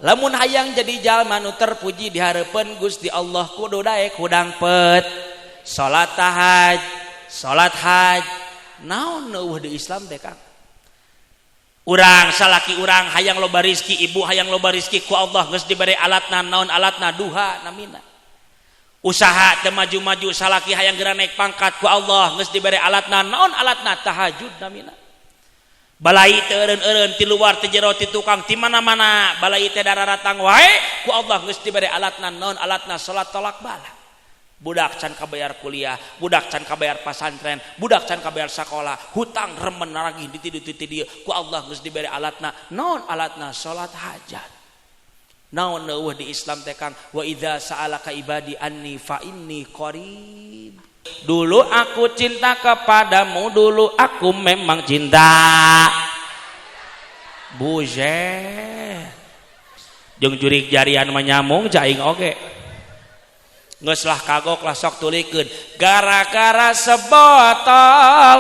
Lamun hayang jadi jalma nu terpuji di hareupeun Gusti Allah kudu daek hudang pet salat tahaj, salat haj. Naon eueuh di Islam teh Kang? Urang salaki urang hayang loba rezeki, ibu hayang loba rezeki ku Allah geus dibere alatna, naon alatna? Duha namina. Usaha teu maju-maju salaki hayang geura naik pangkat ku Allah geus dibere alatna, naon alatna? Tahajud namina. Balai teu eureun-eureun ti luar ti jero ti tukang ti mana-mana, balai teh dararatang wae ku Allah geus dibere alatna, naon alatna? Salat tolak bala. Budak can kabayar kuliah, budak can kabayar pasantren, budak can kabayar sekolah, hutang remen lagi di dieu ku Allah geus dibere alatna, naon alatna? Salat hajat. Naon eueuh di Islam teh Kang? Wa idza sa'alaka ibadi anni fa inni qarib. Dulu aku cinta kepadamu, dulu aku memang cinta. Buset. Jeung jurig jarian menyambung caing oge. Geus lah kagok lah sok tulikeun. Gara-gara sebotol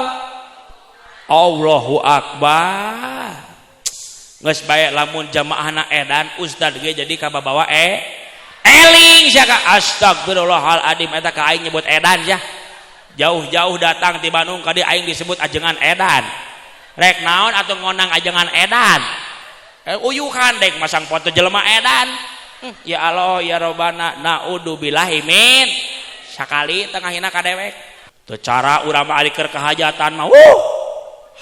Allahu Akbar. Geus bae lamun jamaahna edan ustad ge jadi kababawa eling sia ka astagfirullahaladzim eta ka aing nyebut edan sia. Jauh-jauh datang ti Bandung ka dieu aing disebut ajengan edan. Rek naon atuh ngonang ajengan edan? Uyuhan dek masang foto jelema edan. Ya Allah ya Robbana naudzubillahi min sakali tengahina ka dewek. Teu cara urang mah ari keur kahajatan mah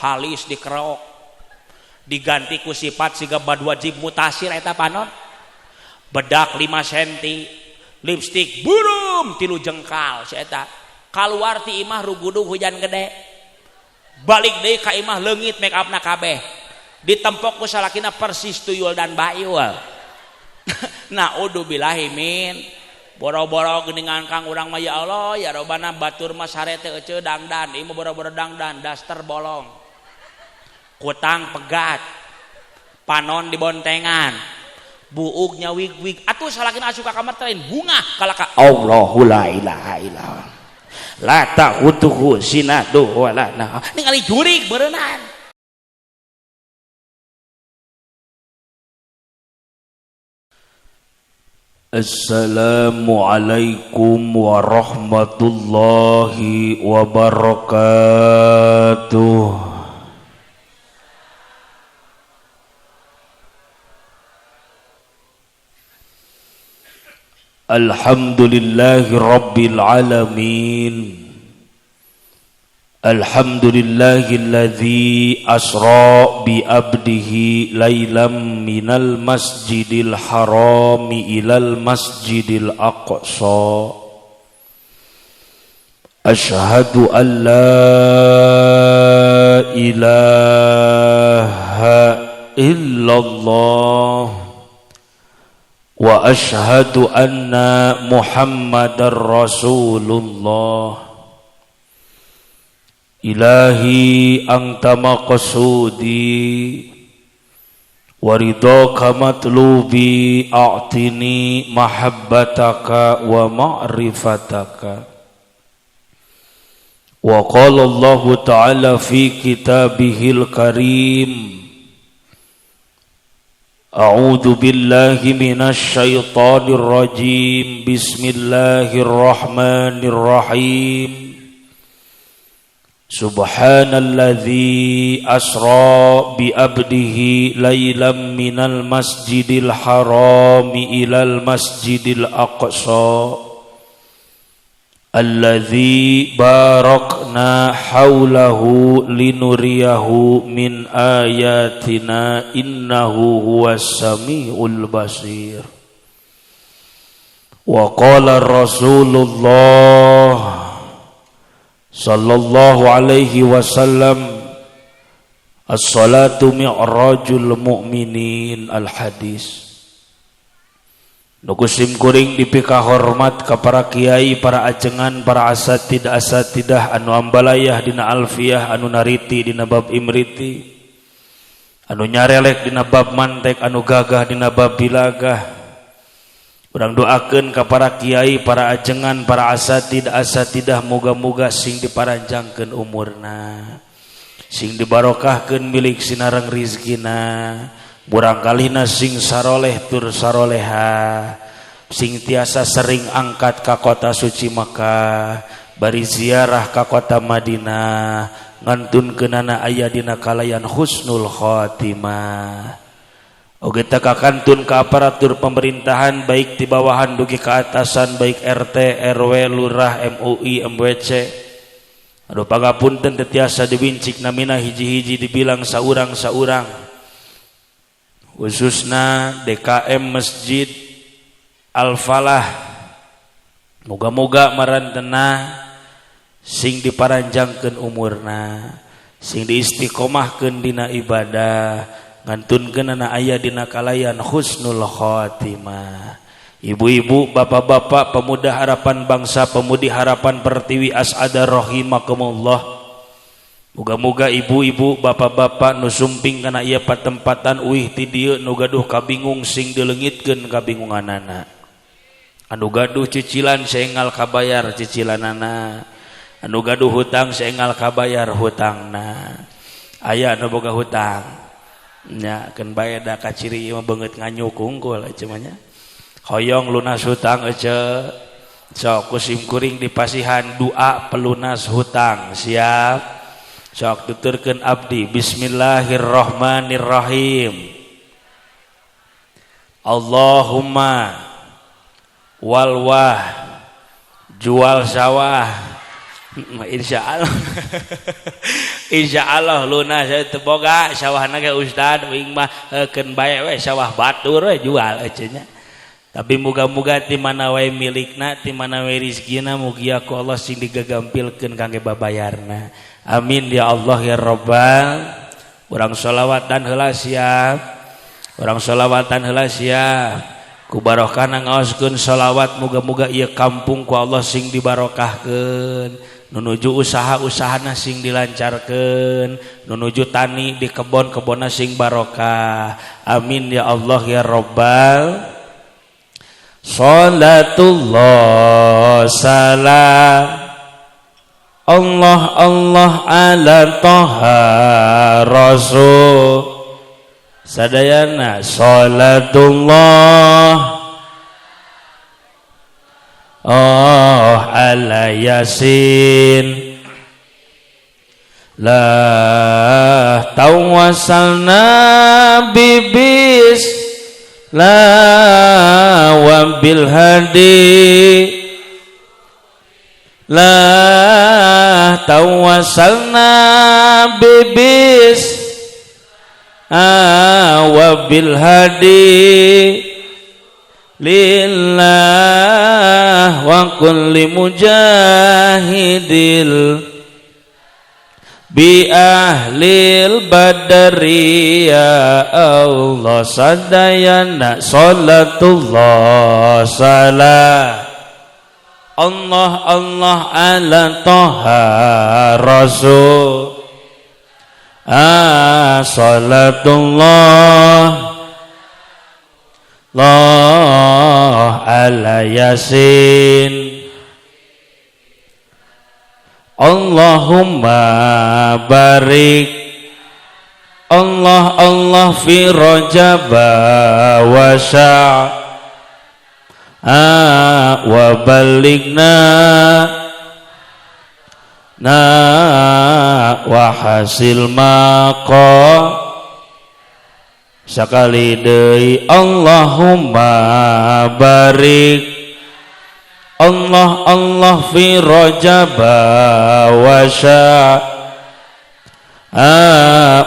halis dikerok. Diganti ku sifat siga bad wajib mutasir eta panon. Bedak 5 cm, lipstik burum 3 jengkal si eta. Kaluar ti imah rugudug hujan gede. Balik deui ka imah leungit make upna kabeh. Ditempok ku salakina persis tuyul dan bayul. Naudzubillahi min. Boro-boro geuningan Kang urang mah ya Allah ya Robbana batur mah sare teu eceu dangdan, ieu mah boro-boro dangdan, daster bolong. Kutang pegat. Panon dibontengan. Buugnya wig-wig. Atuh salakina asup ka kamar teh bunga kalaka Allahu la ilaha illallah. La ta'utuhu sinatu wala nah. Ningali jurig beureunan. Assalamualaikum warahmatullahi wabarakatuh. Alhamdulillahi rabbil alamin. Alhamdulillahilladzi asra bi abdihi lailam minal masjidil harami ilal masjidil aqsa. Asyhadu an la ilaha illallah wa asyhadu anna Muhammadar Rasulullah. Ilahi anta maqsudi wa ridhaka matlubi a'tini mahabbataka wa ma'rifataka. Wa qala Allah ta'ala fi kitabihil karim. A'udzu billahi minasy syaithanir rajim. Bismillahirrahmanirrahim. Subhanalladzi asra bi abdihi lailam minal masjidil harami ilal masjidil aqsa alladzi barakna haulahu linuriyahu min ayatina innahu huwas samiul basir. Wa qala Rasulullah sallallahu alaihi wasallam as-salatu mi'rajul mu'minin al-hadis. Nukusim kuring dipika hormat ka para kiai, para ajengan, para asatidah anu ambalayah dina alfiyah, anu nariti dina bab imriti, anu nyarelek dina bab mantek, anu gagah dina bab bilagah. Urang doakeun ka para kiai, para ajengan, para asatidah moga-moga sing diparanjangkeun umurna, sing dibarokahkeun milik sinareng rizkina, murangkalihna sing saroleh tur saroleha, sing tiasa sering angkat ka kota suci Makkah, bari ziarah ka kota Madinah, ngantunkeunana aya dina kalayan husnul khotimah. Oge teh kakantun ka aparatur pemerintahan baik di bawahan dugi ke atasan baik RT, RW, lurah, MUI, MWC. Aduh pangapunten teu tiasa diwincik namina hiji-hiji dibilang saurang-saurang. Khususna DKM Masjid Al-Falah. Moga-moga marantena sing diparanjangkeun umurna, sing diistiqomahkeun dina ibadah, ngantunkeunana aya dina kalayan husnul khotimah. Ibu-ibu, bapak-bapak, pemuda harapan bangsa, pemudi harapan Pertiwi As'ada rahimakumullah. Moga-moga ibu-ibu, bapak-bapak nu sumping kana ieu patempatan uih ti dieu nu gaduh kabingung sing dileungitkeun kabingunganana. Anu gaduh cicilan saenggal kabayar cicilanana. Anu gaduh hutang saenggal kabayar hutangna. Aya anu boga hutang nya keun bae da ka ciri ieu beungeut nganyukung kul ece mah nya. Hoyong lunas hutang ece. Sok kusim kuring dipasihan doa pelunas hutang. Siap. Sok tuturkeun abdi bismillahirrahmanirrahim. Allahumma walwah jual sawah. Insyaallah. Insyaallah lunas teu boga sawahna ge ustad uing mah keun bae we sawah batur we jual eceuna. Tapi muga-muga ti mana wae milikna, ti mana wae rezekina mugi ku Allah sing digagampilkeun kangge babayarna. Amin ya Allah ya Rabbal. Urang sholawatan heula siap. Urang sholawatan heula siap. Ku barokahna ngaoskeun sholawat muga-muga ieu kampung ku Allah sing dibarokahkeun. Nunuju usaha-usahana sing dilancarkeun, nunuju tani di kebon-kebonna sing barokah. Amin ya Allah ya Rabbal. Salatullah salam Allah Allah ala Toha Rasul sadayana salatullah oh ala Yasin la tawassalna bibis la wa bil hadi la tawassalna bibis wa bil hadi lillah wa kulli mujahidil bi ahlil badri ya Allah sadayana salatullah salam Allah Allah ala Toha Rasul salatullah Allah ala Yasin Allahumma barik Allah Allah fi Rajab wa Sya'ban wa balighna wa hasil maqam sakali deui Allahumma barik Allah Allah fi Rajab wa Sya'ban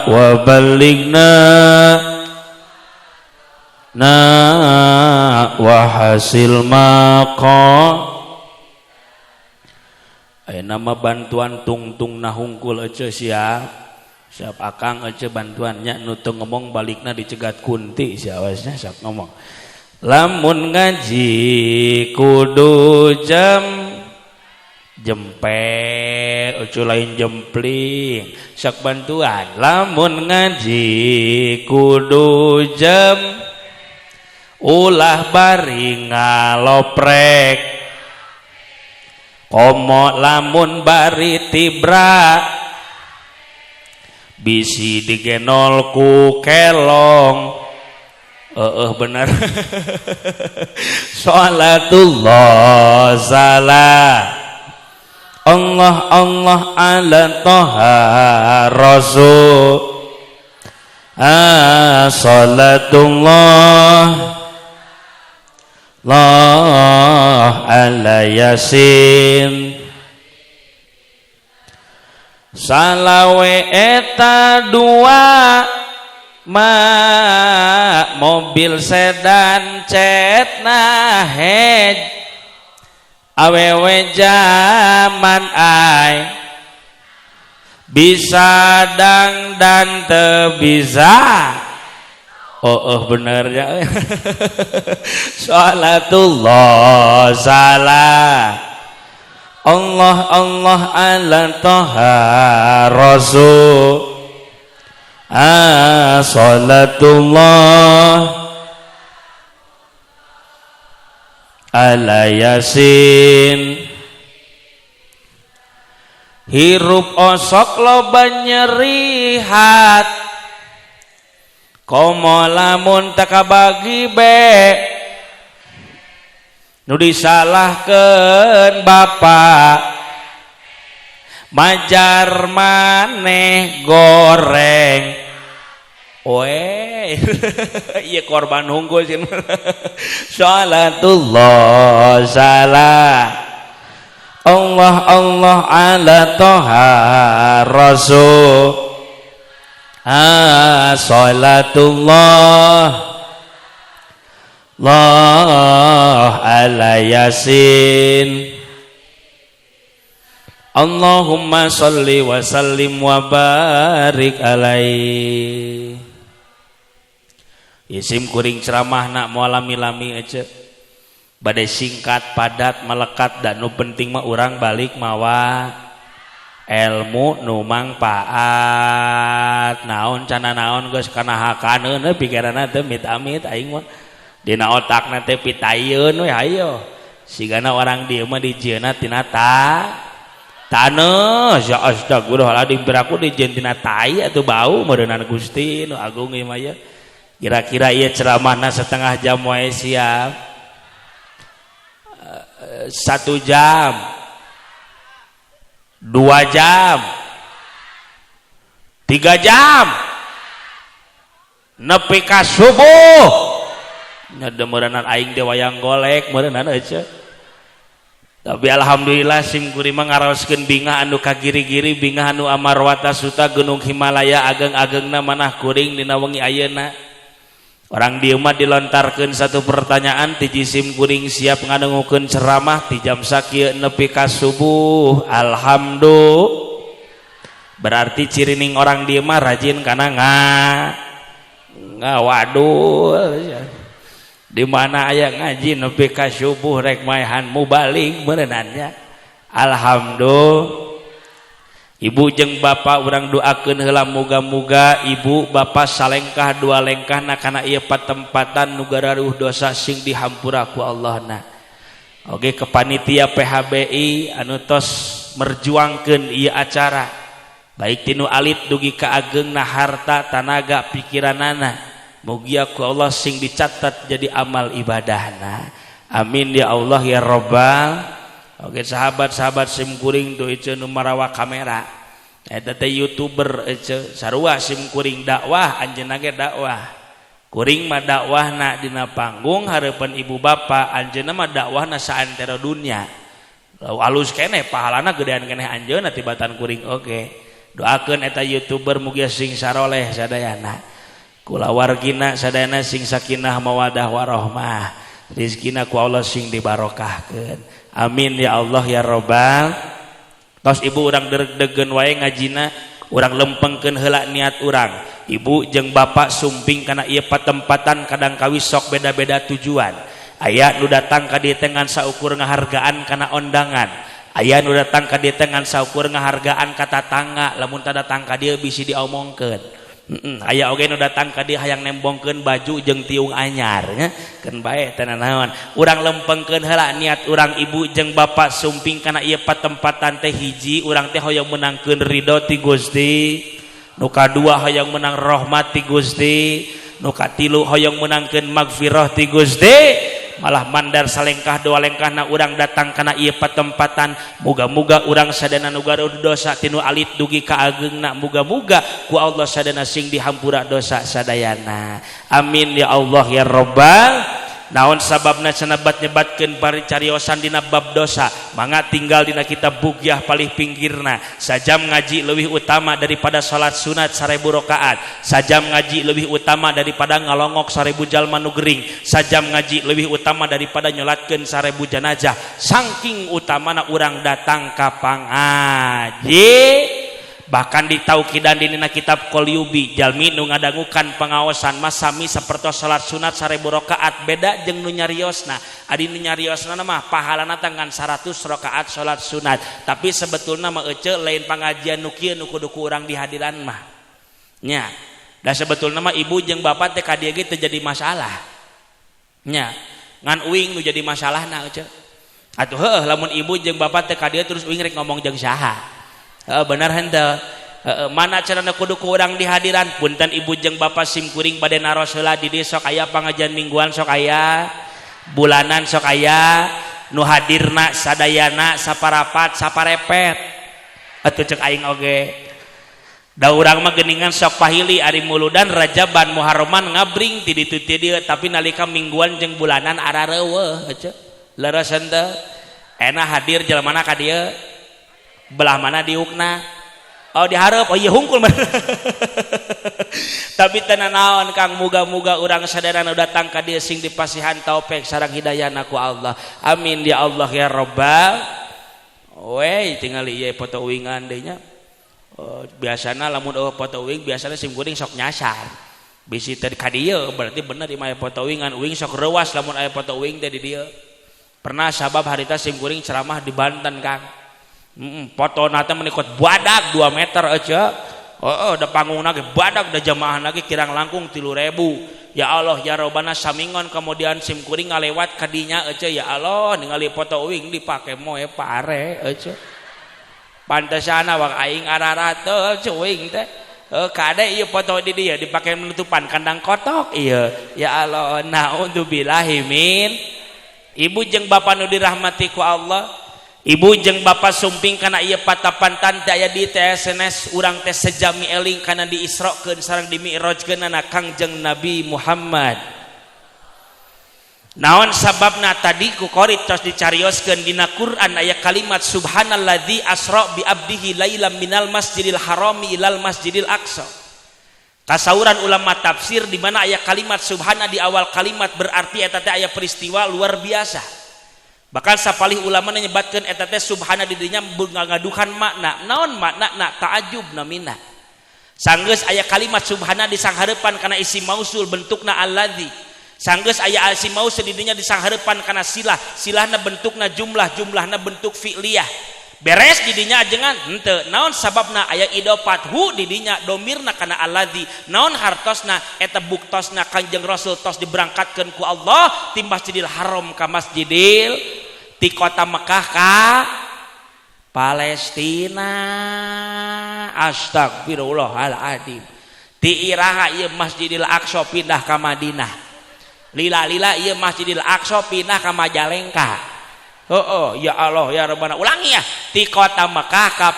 wa balighna wa hasil maqam. Aya nama bantuan tungtung nahungkul ece siap. Siap akang aja bantuannya nutu ngomong balikna dicegat kunti siawasnya siap ngomong lamun ngaji kudu jempel ucu lain jempling sak bantuan lamun ngaji kudu ulah bari ngaloprek komo lamun bari tibra bisi digenol ku kelong Bener. Salatullah salam Allah ala toha rasul salatullah ala yasin salawe eta dua mobil sedan cetna hej awewe zaman ay bisa dan teu bisa bener ya. Salatullah salam Allah ala toha rasul salatullah ala yasin hirup osok loba nyeri hat komo lamun teka bagi be nu disalahkeun bapak majar maneh goreng iya korban hunggul sih. Salatullah salam Allah ala toha rasul salatullah ala yasin Allahumma sholli wa sallim wa barik alaihi. Isim kuring ceramah nak mau lami-lami aja badai singkat padat melekat dan nu penting mah urang balik mawa ilmu nu mangpaat naon cana naon geus kana hakaneun pikiranna teu mit-amit aing mah dina otakna teh pitayeun we hayo sigana orang dieu mah dijieunna tina taneuh ya astagfirullahaladzim biraku dijieun tina tai atuh bau meureunan Gusti nu agung ieu mah ya. Kira-kira ieu ceramahna setengah jam wae siap 1 jam 2 jam 3 jam nepi ka subuh nya meureunana aing teh wayang golek meureunana aja. Tapi alhamdulillah sim kuring mah ngaraoskeun bingah anu kagiri-giri bingah anu amarwata suta gunung Himalaya ageng-agengna manah kuring dina wengi ayeuna. Orang dieu mah dilontarkeun satu pertanyaan ti jisim kuring siap ngadengukeun ceramah ti jam sakieu nepi ka subuh. Alhamdulillah. Berarti cirining orang dieu mah rajin kana ngawadul. Di mana aya ngaji nepi ka subuh rek maehan mubalik meureunannya. Alhamdulillah. Ibu jeung bapak urang doakeun heula muga-muga ibu bapak salengkah dua lengkahna kana ieu patempatan nu gararuh dosa sing dihampura ku Allahna. Oge ke panitia PHBI anu tos merjuangkeun ieu acara baik tinu alit dugi ka ageungna harta tanaga pikiranana mugi ku Allah sing dicatat jadi amal ibadahna. Amin ya Allah ya Rabbal. Oke sahabat-sahabat sim kuring do ieu nu marawa kamera eta teh YouTuber ieu sarua sim kuring dakwah anjeunna ge dakwah kuring mah dakwahna dina panggung hareupeun ibu bapa anjeunna mah dakwahna saantero dunya alus keneh pahalana gedean keneh anjeunna tibatan kuring oge doakeun eta YouTuber mugi sing saroleh sadayana kulawargina sadayana sing sakinah mawadah warahmah rizkina ku Allah sing dibarokahkeun. Amin ya Allah ya Rabbal. Tos ibu urang deg-degen wae ngajina urang lempengkeun heula niat urang. Ibu jeung bapak sumping kana ieu patempatan kadang kawis sok beda-beda tujuan. Aya nu datang ka dieu teh ngan saukur ngahargaan kana ondangan. Aya nu datang ka dieu teh ngan saukur ngahargaan ka tatangga lamun teu datang ka dieu bisi diomongkeun. Aya oge nu datang ka dieu hayang nembongkeun baju jeung tiung anyar nya keun bae teh naon urang lempengkeun heula niat urang ibu jeung bapak sumping kana ieu patempatan teh hiji urang teh hoyong menangkeun ridho ti Gusti nu kadua hoyong menang rahmat ti Gusti nu katilu hoyong menangkeun magfirah ti Gusti malah mandar salengkah dua lengkahna urang datang kana ieu patempatan muga-muga urang sadana nu garuh dosa tinu alit dugi ka ageungna muga-muga ku Allah sadana sing dihampura dosa sadayana amin ya Allah ya Rabbal. Naon sababna cenah nyebatkeun paricariosan dina bab dosa mangga tinggal dina kitab bugyah palih pinggirna sajam ngaji leuwih utama daripada salat sunat 1000 rakaat sajam ngaji leuwih utama daripada ngalongok 1000 jalma nu gering sajam ngaji leuwih utama daripada nyolatkeun 1000 jenazah saking utamana urang datang ka pangaji bahkan ditaukidan dina kitab Qolyubi jalmi nu ngadangukan pengaosan masami sapertos salat sunat 1000 rakaat beda jeung nu nyariosna adi nu nyariosna mah pahalana tangan 100 rakaat salat sunat tapi sebetulna mah ece lain pangajian nu kieu nu kudu ku urang dihadiran mah nya da sebetulna mah ibu jeung bapak teh ka dieu ge teu jadi masalah nya ngan uing nu jadi masalahna ece atuh heuh lamun ibu jeung bapak teh ka dieu terus uing rek ngomong jeung saha benar henteu mana carana kudu ku urang dihadiran punten ibu jeung bapak simkuring bade naros heula di dieu sok aya pangajian mingguan sok aya bulanan sok aya nu hadirna sadayana saparapat saparepet atuh ceuk aing oge da urang mah geuningan sok pahili ari muludan Rajaban Muharraman ngabring ti ditu ti dieu tapi nalika mingguan jeung bulanan arareueuh ece leres henteu ena hadir jelema ka dieu belah mana diukna oh diharap oh iya hungkul tapi tenan naon Kang muga-muga urang sadayana datang ka dieu sing dipasihan taufik sareng hidayahna ku Allah amin ya Allah ya Rabbal we tinggal ieu foto uingan deui nya biasana lamun foto uing biasana sim kuring sok nyasar bisi teh ka dieu berarti bener ieu mah foto uingan uing sok reuas lamun aya foto uing teh di dieu pernah sabab harita sim kuring ceramah di Banten Kang foto nate menikot badak 2 meter aja da panggung lagi badak da jamaah lagi kirang langkung 3.000 ya Allah ya Rabbana samingon kemudian sim kuring ngalewat kadinya aja ya Allah ningali foto uing dipake moe pare aja pantesana wak aing ararate cuing teh kade ieu foto di dia dipake menutupan kandang kotok iya ya Allah naudzubillahi min ibu jeung bapak nu dirahmati ku Allah ibu jeung bapak sumping kana ieu patapantan teh aya di TSNS urang teh sejami eling kana diisrokeun sareng dimi'rajkeun na Kangjeng Nabi Muhammad naon sababna tadi ku qori tos dicarioskeun dina Quran aya kalimat subhanalladzi asra bi abdihi lailam minal masjidil harami ilal masjidil aqsa kasauran ulama tafsir di mana aya kalimat subhana di awal kalimat berarti eta teh aya peristiwa luar biasa bahkan sapalih ulama nyebatkeun eta teh subhana di dinya ngadukan makna naon makna ta'ajjub namina sanggeus aya kalimat subhana disanghareupan kana isim mausul bentukna alladzi sanggeus aya isim mausul di dinya disanghareupan kana silahna bentukna jumlahna bentuk fi'liyah beres di dinya ajengan henteu naon sababna aya idofat hu di dinya domirna kana alladzi naon hartosna eta buktosna Kanjeng Rasul tos diberangkatkeun ku Allah ti Masjidil Haram ka Masjidil ti kota Mekah ka Palestina astagfirullahaladzim ti iraha ieu Masjidil Aqsa pindah ka Madinah lila ieu Masjidil Aqsa pindah ka Majalengka ya Allah ya Rabbana ulangi ya ti kota Mekah ka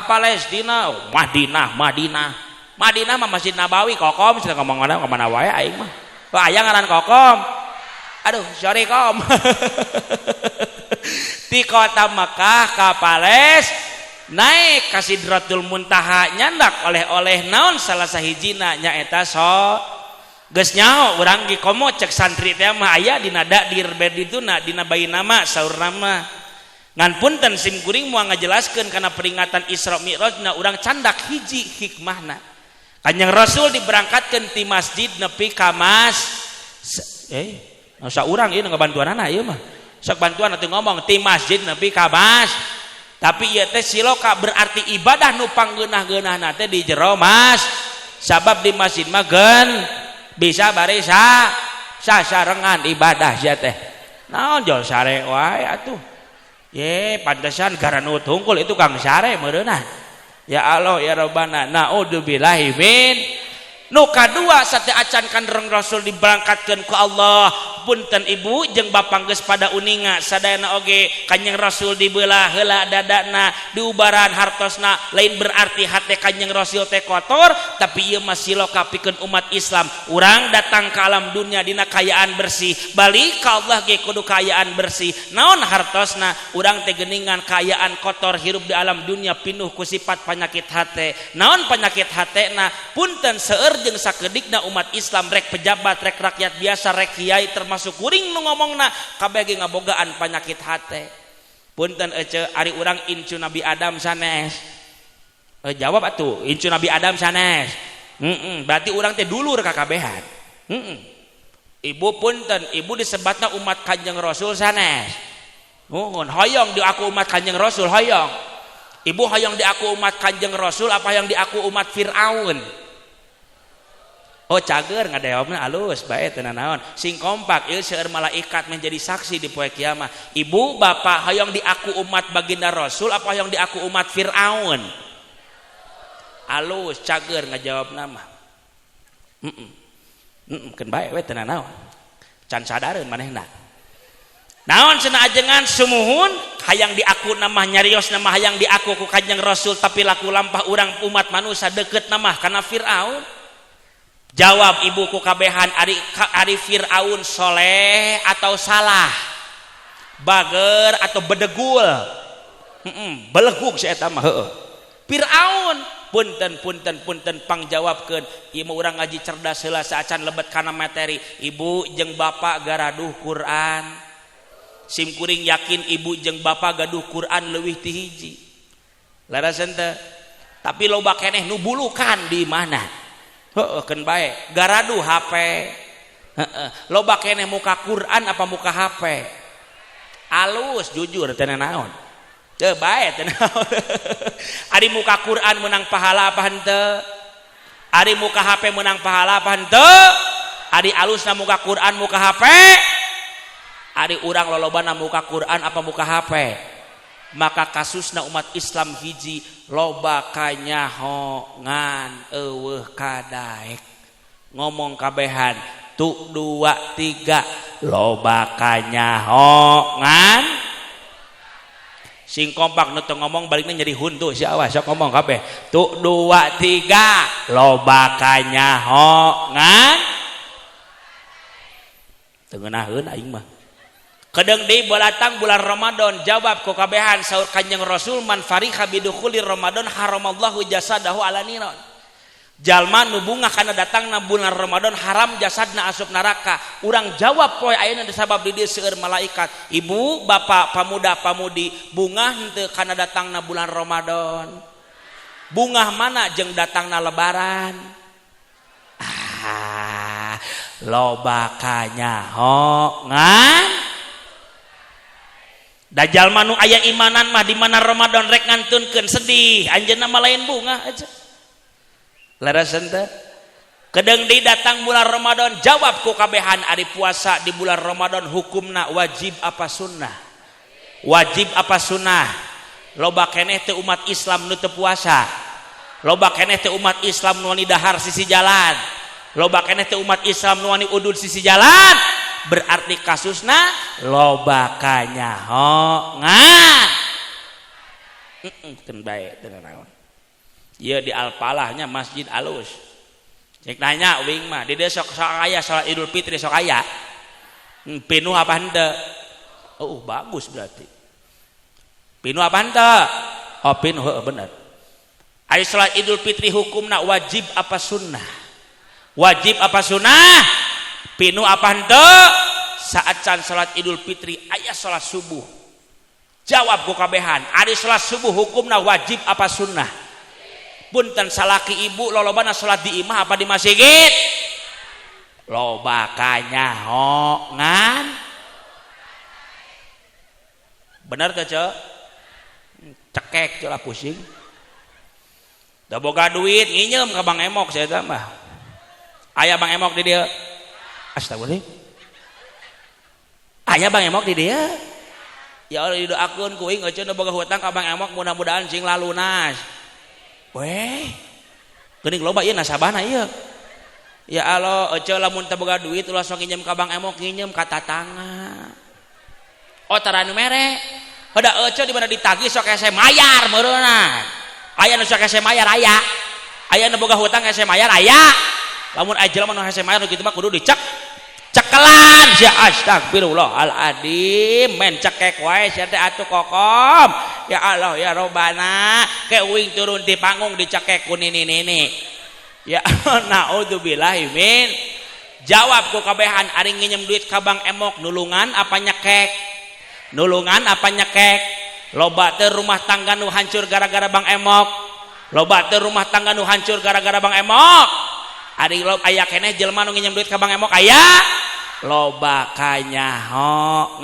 Palestina Madinah mah Masjid Nabawi kokom cenah ngomong mana wae aing mah aya ngaran kokom aduh sorry kom ti kota Mekah ka naik ka Sidratul Muntaha nyandak oleh naon salah sahijina nyaeta geus nyaho urang ge komo cek santri teh mah aya dina dakdir berdituna dina bayi nama saur nama ngan punten sim kuring moal ngajelaskeun kana peringatan Isra Mi'rajna urang candak hiji hikmahna Kanjeng Rasul diberangkatkeun ti masjid nepi ka saurang ieu ngabantuanana ieu mah sok bantuan atuh ngomong ti masjid nepi ka tapi ieu teh siloka berarti ibadah nu panggeunah-geunahna teh di jero sabab di masjid mah bisa bari sasarengan ibadah sia teh naon jol sare wae atuh ye pantesan garanut hungkul itu Kang sare meureunna ya Allah ya Rabbana naudzubillahi min Nu kadua sate acan kandereng Rasul diberangkatkeun ku Allah. Punten ibu jeung bapa geus pada uninga sadayana oge Kanjeng Rasul dibelah heula dadana diubaran hartosna lain berarti hate Kanjeng Rasul teh kotor tapi ieu masih loka pikeun umat Islam. Urang datang ke alam dunia dina kayaan bersih balik ka Allah ge kudu kayaan bersih. Naon hartosna urang teh geuningan kayaan kotor hirup di alam dunia pinuh ku sifat penyakit hate. Naon penyakit hatena? Punten seueur jeung sakeudikna umat Islam rek pejabat rek rakyat biasa rek kiai termasuk kuring nu ngomongna kabeh ge ngabogaan penyakit hate. Punten ece ari urang incu Nabi Adam sanes. Jawab atuh incu Nabi Adam sanes. Berarti urang teh dulur kakabehan. Ibu punten ibu disebatna umat Kanjeng Rasul sanes. Nuhun hoyong di aku umat Kanjeng Rasul hoyong. Ibu hoyong di aku umat Kanjeng Rasul apa yang di aku umat Firaun? Oh cager ngadewabna alus bae teu naon sing kompak ieu seueur malaikat menjadi saksi di poe kiamat. Ibu bapak hoyong di aku umat baginda Rasul apa hoyong di aku umat Firaun? Alus cager ngajawabna mah. Keun bae we teu naon. Can sadareun manehna. Naon cenah ajengan sumuhun hayang di aku nama nyarios nama hayang di aku ku Kanjeng Rasul tapi laku lampah urang umat manusia deket nama kana Firaun. Jawab ibuku kabehan ari Firaun soleh atau salah, bager atau bedegul, belegug si eta mah heueuh. Firaun punten pangjawabkeun ieu mah urang ngaji cerdas heula saacan lebet kana materi. Ibu jeung bapak garaduh Quran. Sim kuring yakin ibu jeung bapak gaduh Quran leuwih ti hiji. Larasan teh. Tapi loba keneh nu bulukan di mana? Keun bae garadu HP. Loba keneh muka Quran apa muka HP? Alus jujur teu naon. Teu bae teu naon. Ari muka Quran menang pahala apa henteu? Ari muka HP menang pahala apa henteu? Ari alusna muka Quran muka HP? Ari urang lolobana muka Quran apa muka HP? Maka kasusna umat Islam hiji loba kanyahoan eueuh kadaek ngomong kabehan tu 2 3 loba kanyahoan sing kompak nu teu ngomong balikna jadi huntu si awas sok ngomong kabeh tu 2 3 loba kanyahoan teu ngeunaheun aing mah. Kedeng deui balatang bulan Ramadan jawab ku kabehan saur Kanjeng Rasul man fariha bidukhulir Ramadan haramallahu jasadahu ala niran. Jalma nu bungah kana datangna bulan Ramadan haram jasadna asup neraka. Urang jawab poe ayeuna disabab di dieu seueur malaikat. Ibu, bapak, pamuda, pamudi bungah henteu kana datangna bulan Ramadan. Bungah mana jeung datangna lebaran? Loba kanyahoan. Da jalma nu aya imanan mah di mana Ramadan rek ngantunkeun sedih anjeunna mah lain bunga aja. Larasan teh kedeng deui datang bulan Ramadan jawab ku kabehan ari puasa di bulan Ramadan hukumna wajib apa sunnah? Wajib apa sunnah? Loba keneh teh umat Islam nu teu puasa. Loba keneh teh umat Islam nu wani dahar sisi jalan. Loba keneh teh umat Islam nu wani udud sisi jalan. Berarti kasusna loba kanyahoan. Keun bae teu naon. Ieu di Al-Falahnya masjid alus. Cek nanya uing mah di dieu sok aya salat Idul Fitri sok aya. Pinuh apa henteu? Oh bagus berarti. Pinuh apa henteu? Oh pinuh heueuh bener. Ari salat Idul Fitri hukumna wajib apa sunnah? Wajib apa sunnah? Pinuh apa henteu? Saat can salat Idul Fitri aya salat subuh. Jawab ku kabehan, ari salat subuh hukumna wajib apa sunnah? Punten salaki ibu lolobana salat di imah apa di masjid? Loba kanyahoan. Bener teh, Cek? Cekek celah pusing. Da boga duit nginjem ka Bang Emok saya teh mah. Aya Bang Emok di dieu. Astagfirullah. Aya Bang Emok di dia. Ya Allah didoakeun ku aing euceun boga hutang ka Bang Emok mudah-mudahan sing lalunas. Weh. Geuning loba ieu nasabahna ieu. Ya Allah, ece lamun teu boga duit ulah sok nginjem ka Bang Emok nginjem ka tatangga. Oh taranu mere. Heuda ece di mana ditagih sok ese mayar meureunna. Aya nu sok ese mayar aya. Aya nu boga hutang ese mayar aya. Lamun aya jelema nu ese mayar kitu mah kudu dicek cekelan sia astagfirullahaladzim men cekek wae sia teh atuh kokom. Ya Allah ya Robbana ke uing turun di panggung dicekek ku nini-nini. Ya naudzubillahi min. Jawab ku kabehan ari nginjem duit ka Bang Emok nulungan apa nyekek? Nulungan apa nyekek? Loba teu rumah tangga nu hancur gara-gara Bang Emok. Loba teu rumah tangga nu hancur gara-gara Bang Emok. Ari aya keneh jelema nu nginjem duit ka Bang Emok aya? Loba kanyahoan.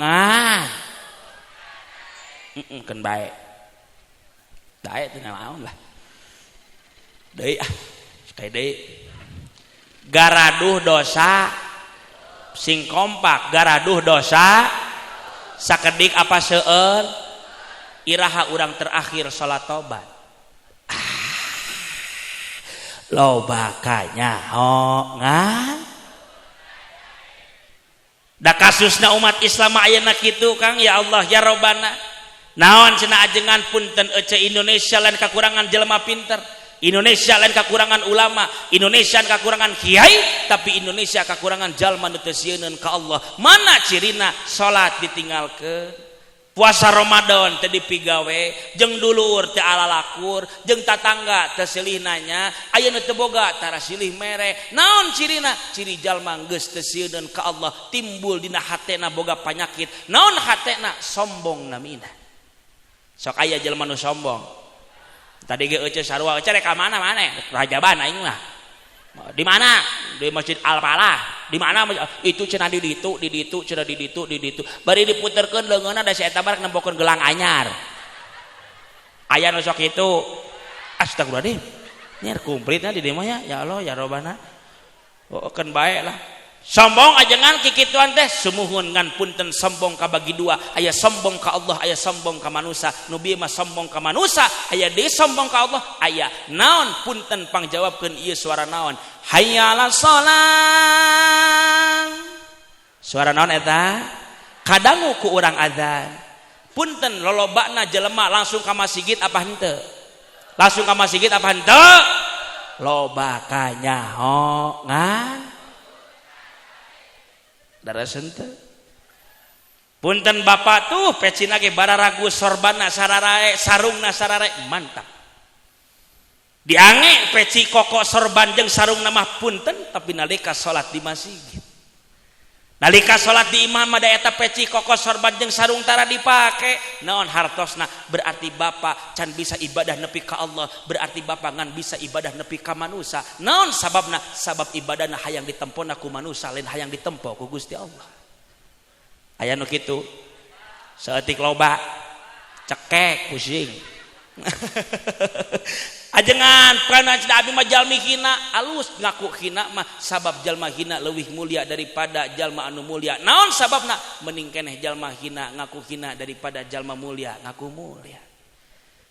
Keun bae. Dae teu naon lah. Deui kayak deui. Garaduh dosa sing kompak garaduh dosa sakedik apa seueur iraha urang terakhir salat tobat. Loba kanyahoan. Da kasusna umat Islam ayeuna kitu Kang ya Allah ya Robbana. Naon cenah ajengan punten ece Indonesia lain kakurangan jelema pinter. Indonesia lain kakurangan ulama, Indonesia lain kakurangan kiai, tapi Indonesia kakurangan jalma nu teu sieun ka Allah. Mana cirina? Salat ditinggalkeun, puasa Ramadan teu dipigawe, jeung dulur teu alalakur, jeung tatangga teu silih nanya, aya nu teu boga tara silih mere. Naon cirina? Ciri jalma geus teu sieun ka Allah, timbul dina hatena boga panyakit. Naon hatena? Sombong namina. Sok aya jalma nu sombong. Tadi ge ece sarua ece rek ka mana maneh rajaban aing mah. Di mana? Di Masjid Al-Falah. Di mana? Itu cenah di ditu, cenah di ditu. Bari diputerkeun leungeunna da si eta barak nembokeun gelang anyar. Aya nu sok kitu. Astagfirullahaladzim. Nya kumplitna di dieu mah ya Allah ya Robbana. Oh keun bae lah. Sombong ajengan kikituan teh sumuhun ngan punten sombong ka bagi dua, aya sombong ka Allah aya sombong ka manusia. Nu bieu mah sombong ka manusia aya deui sombong ka Allah aya. Naon punten pangjawabkeun ieu suara naon? Hayya 'alas shalah. Suara naon eta? Kadangu ku urang azan. Punten lolobana jelema langsung ka masjid apa henteu? Langsung ka masjid apa henteu? Loba kanyahoan. Daraseun teh. Punten bapak tuh pecina ge bararagu sorbanna sararae sarungna sararae mantap. Diange peci koko sorban jeung sarungna mah punten tapi nalika salat di masjid. Nalika salat di imam mah da eta peci koko sorban jeung sarung tara dipake. Naon hartosna? Berarti bapak can bisa ibadah nepi ka Allah, berarti bapak ngan bisa ibadah nepi ka manusia. Naon sababna? Sabab ibadahna hayang ditempona ku manusia lain hayang ditempo ku Gusti Allah. Aya nu kitu. Saeutik loba cekek pusing. Ajengan kana cenah abi mah jalmi hina alus ngaku hina mah sabab jalma hina leuwih mulia daripada jalma anu mulia. Naon sababna? Mending keneh jalma hina ngaku hina daripada jalma mulia ngaku mulia.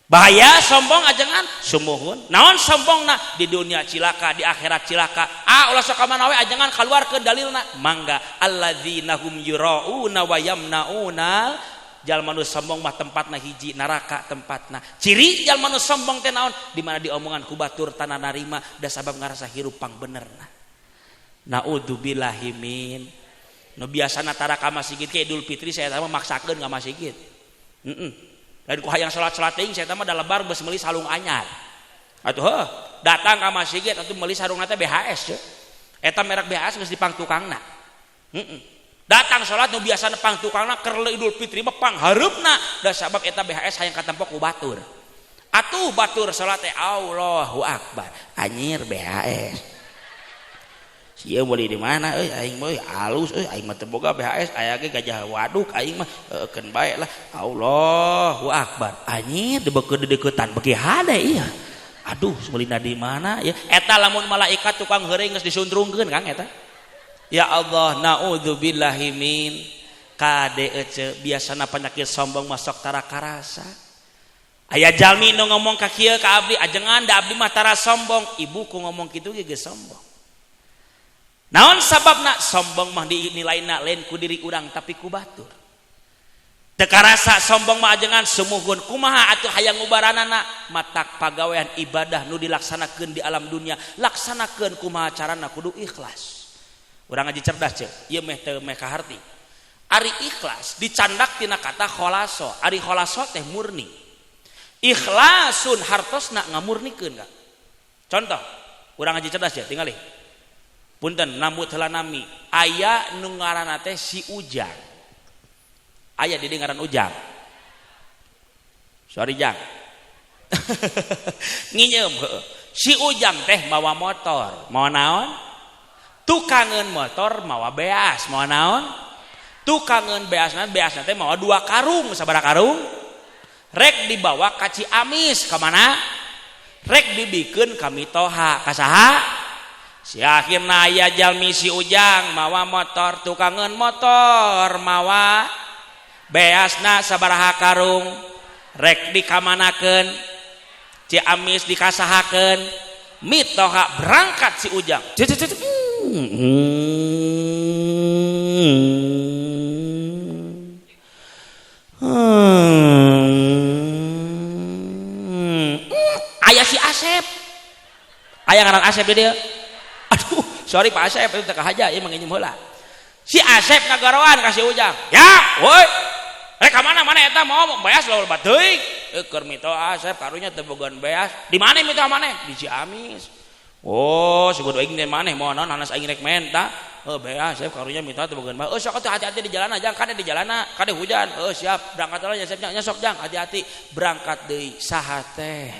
Bahaya sombong ajengan sumuhun. Naon sombongna? Di dunia cilaka, di akhirat cilaka. Ulah sok ka mana we ajengan kaluarkeun dalilna. Mangga alladzina hum yurauna wa yamnauna. Jalma nu sombong mah tempatna hiji neraka tempatna. Ciri jalma nu sombong teh naon? Di mana diomongan ku batur tanah narima da sabab ngarasa hirup pang benerna. Naudzubillahi min. Nu biasana tara ka masjid ke Idul Fitri saya teh maksakeun ka masjid. Lain ku hayang salat-salat teuing saya teh mah da lebar geus meuli sarung anyar. Atuh datang ka masjid atuh meuli sarungna teh BHS ce. Eta merek BHS geus dipang tukangna. Datang salat nu biasana pang tukangna keur Idul Fitri mah pang hareupna da sabab eta BHS hayang katempo ku batur. Atuh batur salat teh Allahu Akbar anyir BHS. Sieu meuli di mana euy aing mah alus euy aing mah teu boga BHS aya ge gajah waduk aing mah keun bae lah Allahu Akbar anyir dibeukeut-deuketan beuki hade ieu. Aduh meulina di mana ya eta lamun malaikat tukang heureung geus disuntrungkeun Kang eta. Ya Allah naudzubillahi min. Kade ece biasana penyakit sombong masuk tara karasa. Aya jalmi nu ngomong ka kieu ka abdi ajengan da abdi mah tara sombong, ibuku ngomong kitu ge geus sombong. Naon sababna? Sombong mah dinilaina lain ku diri urang tapi ku batur. Teu karasa sombong mah ajengan sumuhun kumaha atuh hayang ngubaranana matak pagawean ibadah nu dilaksanakeun di alam dunia laksanakeun kumaha carana kudu ikhlas. Urang ngaji cerdas ceuk ieu meh teu meh kaharti. Ari ikhlas dicandak tina kata kholaso. Ari kholaso teh murni. Ikhlasun hartosna ngamurnikeun ka. Contoh, urang ngaji cerdas ya tingali. Punten nambut heula nami aya nu ngaranna teh si Ujang. Aya di ngaran Ujang. Sorry Jang. Nginyeum heuh. Si Ujang teh mawa motor, mawa naon? Tukangeun motor mawa beas, mawa naon? Tukangeun beasna teh mawa 2 karung, sabaraha karung? Rek dibawa ka Ciamis, ka mana? Rek dibikeun ka Mitoha, ka saha? Si akhirna aya jalmi si Ujang mawa motor, tukangeun motor mawa beasna sabaraha karung rek dikamanakeun Ciamis dikasahakeun Mitoha berangkat si Ujang aya si Asep aya ngaran Asep di dieu aduh sorry Pak Asep itu teu kahaja ieu mah nginjem heula si Asep ngagaroan ka si Ujang ya woi rek mana eta mau beas lawan bateuing keur Mitoha Asep karunya teu bogaan beas di mana Mitoha maneh di Ciamis oh sugud aing teh maneh moal naon hanas aing rek menta beas Asep karunya Mitoha teu bogaan beas sok atuh hati-hati di jalanna Jang kade di jalanna kade hujan siap berangkat heula Asep nya sok Jang hati-hati berangkat deui saha teh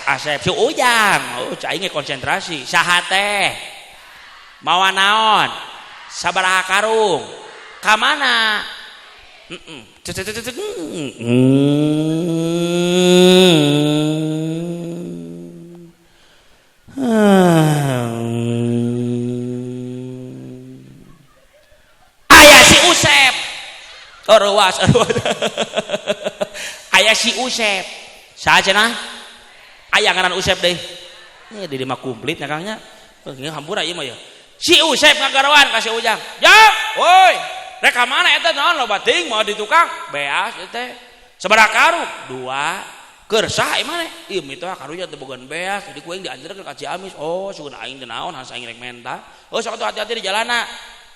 Asep si Ujang aing konsentrasi saha teh mawa naon sabaraha karung ka mana? Aya si Usep. Ruas. Aya si Usep. Saha cenah? Aya ngaran Usep deui. Di mah komplit nya Kangnya. Ngeun hampura ieu mah ya. Si Usep ngagaroan ka si Ujang. "Ya, woi, rek ka mana eta naon loba ting mau ditukang?" "Beas teh." "Sabaraha karung?" "2." "Keur saha ieu maneh?" "Ieu Mitoha karunya teu bogaan beas, jadi kuing dianjeurkeun ka Ciamis." "Oh, sugun aing teh naon, hans aing rek menta." "Oh, sok atuh hati-hati di jalanna."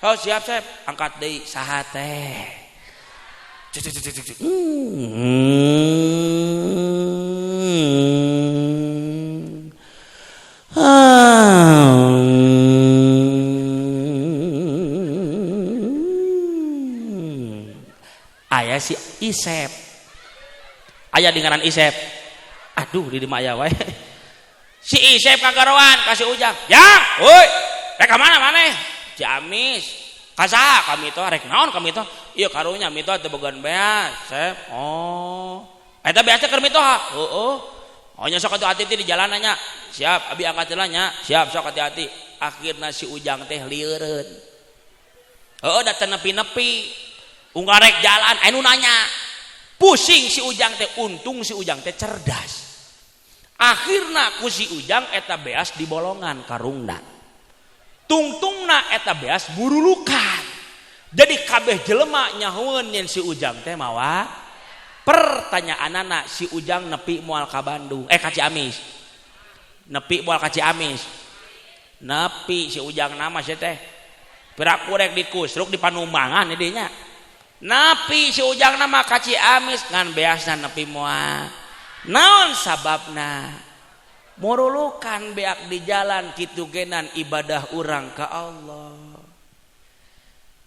"Oh, siap, Sep." "Angkat deui saha teh?" Aya si Isep. Aya di ngaran Isep. Aduh di dieu aya wae. Si Isep kagaroan ka si Ujang. "Ya, woi, rek ka mana maneh?" "Ciamis." "Ka saha?" "Ka Mitoha." "Rek naon ka Mitoha?" "Ieu karunya Mitoha teu bogaan beas, Sep." "Oh. Eta beas teh keur Mitoha?" "Heueuh." "Oh nya sok atuh hati-hati di jalanna nya." "Siap, abi angkat heula nya." "Siap, sok hati-hati." Akhirna si Ujang teh lieureun. Heueuh da teu nepi-nepi. Unggal rek jalan anu nanya. Pusing si Ujang teh, untung si Ujang teh cerdas. Akhirna ku si Ujang eta beas di bolongan karungna. Tungtungna eta beas burulukan. Jadi kabeh jelema nyahoeun yen si Ujang teh mawa. Pertanyaanana si Ujang nepi moal ka Bandung, ka Ciamis. Nepi moal ka Ciamis. Nepi si Ujang nama sia teh. Piraku rek dikusruk di Panumbangan ieu nya. Napi si Ujang nama ka Ciamis ngan beasna nepi moal. Naon sababna? Murulukan beak di jalan kitu genan ibadah urang ka Allah.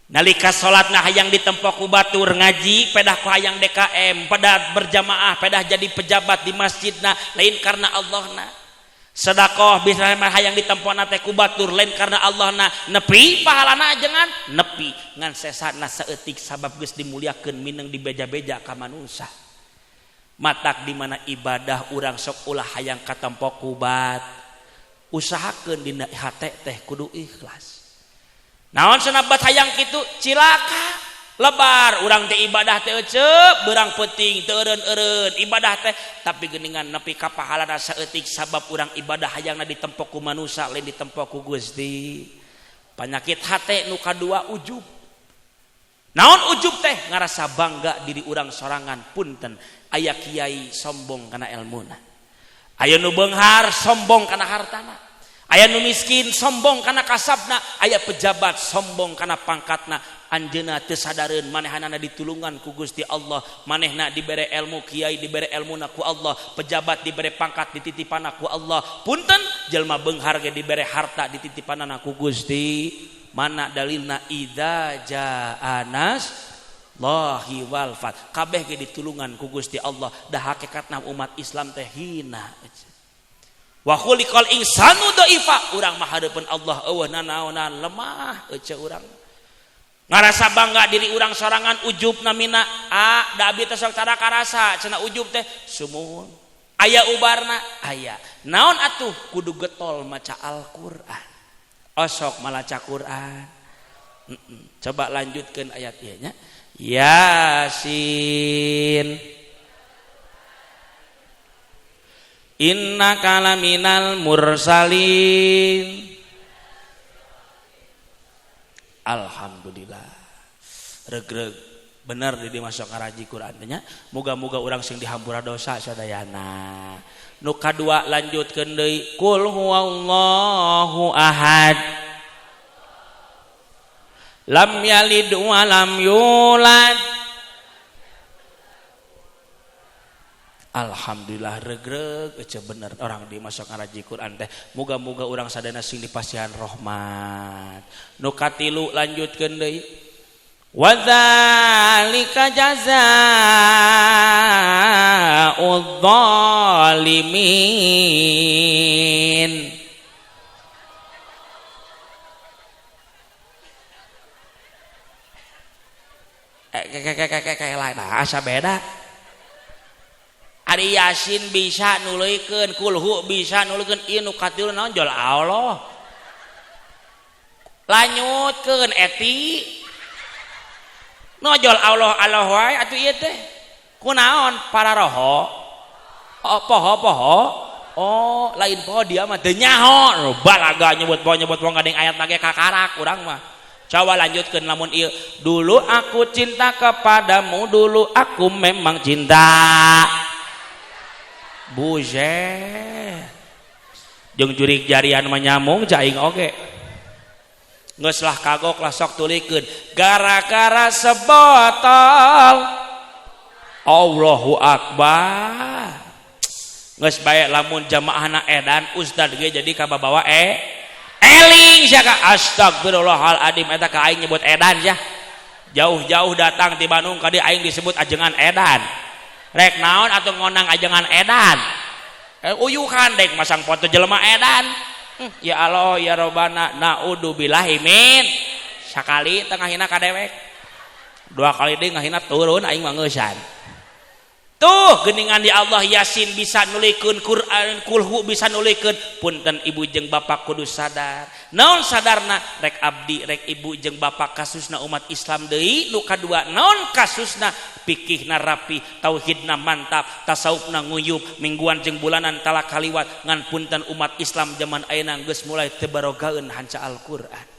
Nalika salatna hayang ditempo ku batur ngaji, pedah ku hayang DKM, pedah berjamaah, pedah jadi pejabat di masjidna lain karena Allahna. Sedekah bisa hayang ditempona teh ku batur lain karena Allahna, nepi pahalana ajengan nepi ngan sesana saeutik sabab geus dimuliakeun mineng dibeja-beja ka manusia. Matak di mana ibadah urang sok ulah hayang katempo ku bat, usahakeun dina hate teh kudu ikhlas. Naon cenah bat hayang kitu cilaka lebar urang teh ibadah teh cep berang penting teureun-eureun ibadah teh tapi geuningan nepi ka pahalana saeutik sabab urang ibadah hayangna ditempo ku manusia lain ditempo ku Gusti. Penyakit hate nu kadua ujub. Naon ujub teh? Ngarasa bangga diri urang sorangan. Punten aya kiai sombong kana elmuna, aya nu beunghar sombong kana hartana, aya nu miskin sombong kana kasabna, aya pejabat sombong kana pangkatna. Anjeunna teu sadareun manehanana ditulungan ku Gusti Allah, manehna dibere ilmu, kiai dibere ilmuna ku Allah, pejabat dibere pangkat dititipanna ku Allah. Punten jelma beunghar ge dibere harta dititipanana ku Gusti. Mana dalilna idza jaa naslahi wal fath, kabeh ge ditulungan ku Gusti Allah. Da hakikatna umat Islam teh hina. Wa khuliqal insanu dhaifa, urang mah hareupeun Allah eueuh nanaonan lemah eueuh urang. Ngarasa bangga diri urang sorangan ujub namina da abdi teh sok cara karasa cenah ujub teh sumuhun aya ubarna aya naon atuh kudu getol maca Al-Qur'an osok malaca Qur'an. Coba lanjutkeun ayat ieu nya Yasin innaka laminal mursalin. Alhamdulillah regreg bener di masuk ngaraji Quran nya. Muga-muga urang sing dihampura dosa sadayana. Nu kadua lanjutkeun deui qul huwallahu ahad lam yalid wa lam yulad. Alhamdulillah regreg ece bener orang di masuk ngaraji Quran teh. Muga-muga urang sadana sing dipasihan rahmat. Nu katilu lanjutkeun deui wa dzalika jazaa'udz zalimin. Kayak lain asa beda. Ari Yasin bisa nuluykeun, kulhu bisa nuluykeun, ieu nu katilu naon jol Allah. Lanjutkeun eti. Nojol Allah Allah wae atuh ieu teh. Kunaon para roho? Oh, poho. Oh, lain poho dia mah teu nyaho. Balaga nyebut poho ngadeng ayat lagi kakarak urang mah. Coba lanjutkeun lamun ieu. Dulu aku cinta kepadamu, dulu aku memang cinta. Buset jeung jurig jarian menyamung jaing oge geus lah kagok lah sok tulikeun gara-gara sebotol Allahu Akbar. Geus bae lamun jamaahna edan ustad ge jadi kababawa eling siaka astagfirullahaladzim eta ka aing nyebut edan sia jauh-jauh datang ti Bandung ka dieu aing disebut ajengan edan. Rek naon atau ngonang ajengan edan uyuhan dek masang foto jelema edan. Ya Allah ya Robbana naudzubillahi min sakali tengahina kadewek dua kali deui ngahina turun aing mah ngeusan. Tuh geuningan di Allah Yasin bisa nulikeun Quran kulhu bisa nulikeun. Punten ibu jeung bapak kudu sadar. Naon sadarna rek abdi rek ibu jeung bapak kasusna umat Islam deui. Nu kadua naon kasusna pikihna rapi, tauhidna mantap, tasawufna nguyup, mingguan jeung bulanan tala kaliwat. Ngan punten umat Islam zaman ayeuna geus mulai teu barogaeun hanca Al-Qur'an.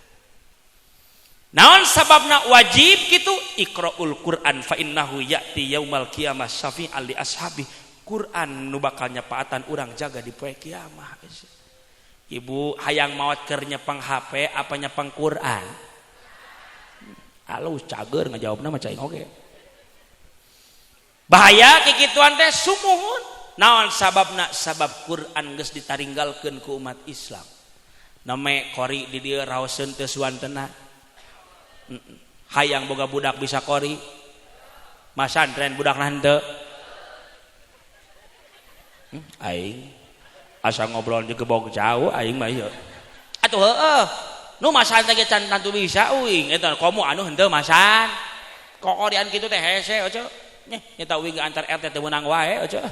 Naon sababna wajib kitu iqraul Quran fa innahu ya'ti yaumal qiyamah syafi'an li ashabi. Quran nu bakal nyapaatan urang jaga di poe kiamah. Ibu hayang maot keur nyepang HP apa nyepang Quran? Alus cager ngajawabna mah cai oge. Bahaya kikituan teh sumuhun. Naon sababna? Sabab Quran geus ditaringgalkeun ku umat Islam. Name qori di dieu raoseun teu suantena. Hayang boga budak bisa qori masantren budak henteu aing asa ngobrol di gebog jauh aing mah ieu atuh heueuh nu masan teh can tantu bisa uing eta komo anu henteu masan kokorian kitu teh hese oce nya nyata uing antar RT teh meunang wae oce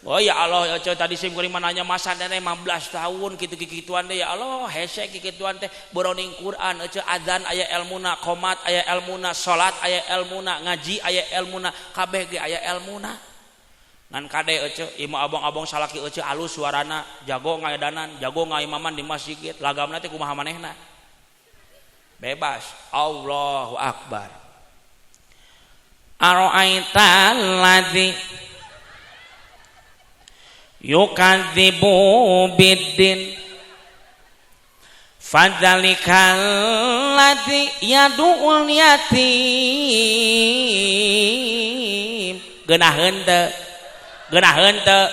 Oh ya Allah, tadi sim kuring nanya masa dana 15 tahun kitu-kituan teh ya Allah, hese kikituan teh boroning Quran adzan aya elmuna, qomat aya elmuna, salat aya elmuna, ngaji aya elmuna, kabeh ge aya elmuna. Ngan kade imam abang-abang salaki alus suarana, jago ngaedanan, jago ngaimaman di masjid, lagamna teh kumaha manehna. Bebas. Allahu akbar. Ara'aital ladzi yukadzibu biddin fadzalikal ladzi yad'ul yatim. Geunaheun teu? Geunaheun teu?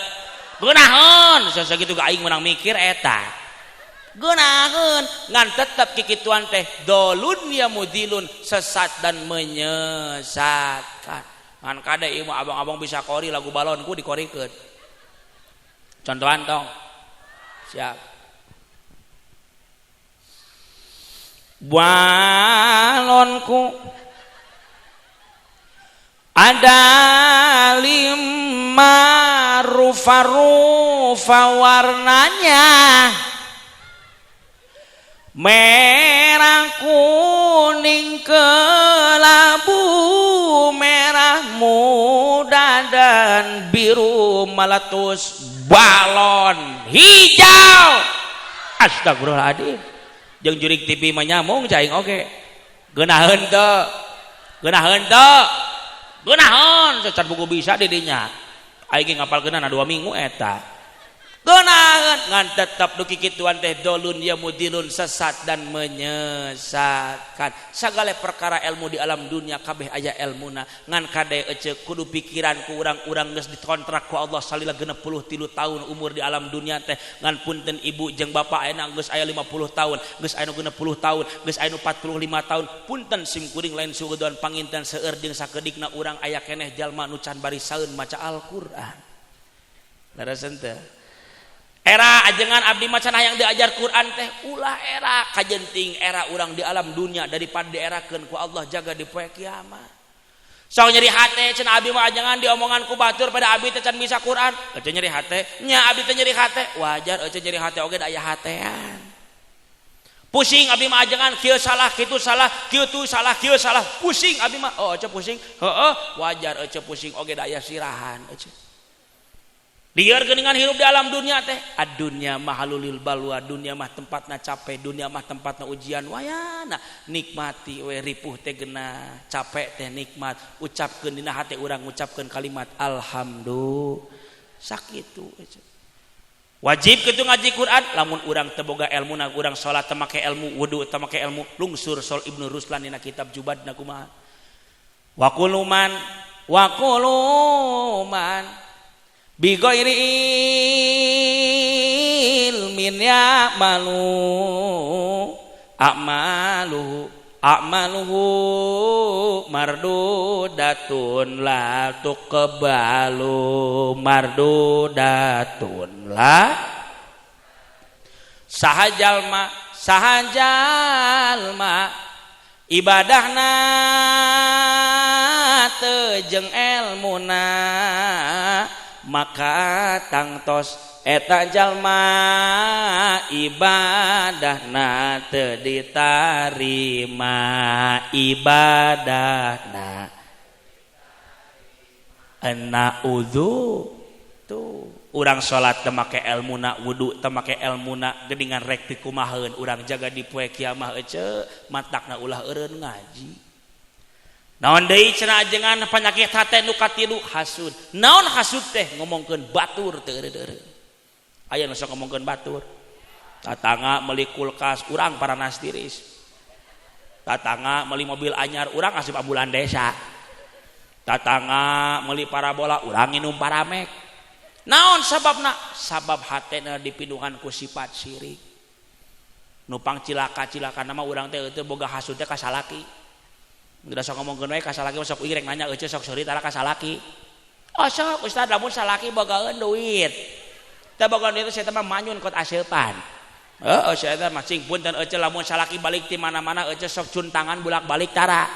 Geunaheun. Sasakitu ge aing menang mikir eta. Geunaheun ngan tetep kikituan teh dolun ya mudilun, sesat dan menyesatkan. Ngan kade ieu abang-abang bisa kori lagu balonku dikorikeun. Contohan tong. Siap. Balonku ada 5 rufa-rufa warnanya, merah, kuning, kelabu, merah muda dan biru meletus. Balon hijau. Astagfirullahaladzim. Jeung jurig TV mah nyamung cai oge. Geunaheun teu? Geunaheun teu? Geunaheun cacat buku bisa di dinya. Aing ngapalkeunana 2 minggu eta. Geunaheun ngan tetep duki kituan teh dolun ya mudilun, sesat dan menyesatkan. Sagala perkara ilmu di alam dunia kabeh aya elmuna. Ngan kade ece kudu pikiran ku urang-urang geus dikontrak ku Allah salila 63 tahun umur di alam dunia teh. Ngan punten ibu jeung bapak ayeuna geus aya 50 tahun, geus aya 60 tahun, geus aya 45 tahun. Punten sim kuring lain sugudoan panginten seueur jeung sakeudikna urang aya keneh jalma nu can bari saeun maca Al-Qur'an. Larasen teh. Era ajengan abdi macan hayang diajar Quran teh ulah era kajenting era urang di alam dunia daripada dierakeun ku Allah jaga di poe kiamat. Sok nyeri hate cenah abdi mah ajengan diomongan ku batur pada abdi teh can bisa Quran. Ece nyeri hate, nya abdi teh nyeri hate, wajar ece nyeri hate oge da aya hatean. Pusing abdi mah ajengan kieu salah, kitu salah, kieu tu salah, kieu salah. Pusing abdi mah, oh ece pusing. Heeh, wajar ece pusing oge da aya sirahan ece. Liar geuningan hirup di alam dunia teh. Ad-dunya mahalulil balwa, dunia mah tempatna capek, dunia mah tempatna ujian. Wayana nikmati we ripuh teh geuna, capek teh nikmat. Ucapkeun dina hate urang ngucapkeun kalimat alhamdulillah. Sakitu. Wajib kitu ngaji Quran, lamun urang teu boga elmuna, urang salat teu make ilmu, wudu teu make ilmu, lungsur Sol Ibnu Ruslan dina kitab Jubadna kumaha. Wa quluman bighairi ilmin ya'malu a'maluhu mardudatun la tuqbalu mardudatun la sahajalma ibadahna teu jeung elmuna maka tangtos eta jalma ibadahna teu ditarima ibadahna ana udzu tuh urang salat teu make elmuna wudu teu make elmuna geuningan rek ti kumaheun urang jaga di poe kiamah ece matakna ulah eureun ngaji. Naon deui cenah ajengan panyakit hate nu katilu hasud. Naon hasud teh ngomongkeun batur teu eureun-eureun. Aya nu sok ngomongkeun batur. Tatangga meuli kulkas urang paranas tiris. Tatangga meuli mobil anyar urang asup ambulan desa. Tatangga meuli parabola urang nginum paramek. Naon sababna? Sabab hatena dipinduhan ku sifat syirik. Nupang cilaka-cilaka nama urang teh teu boga hasud teh ka salaki. Udah sok ngomongkeun we ka salaki sok irek nanya eueuh sok seurit tara ka salaki. Oh sok ustad lamun salaki bogaeun duit. Teu boga duit saya teh mah manyun kot aseupan. Heeh saya teh mah cing punten eueuh lamun salaki balik ti mana-mana eueuh sok cun tangan bulak-balik tara.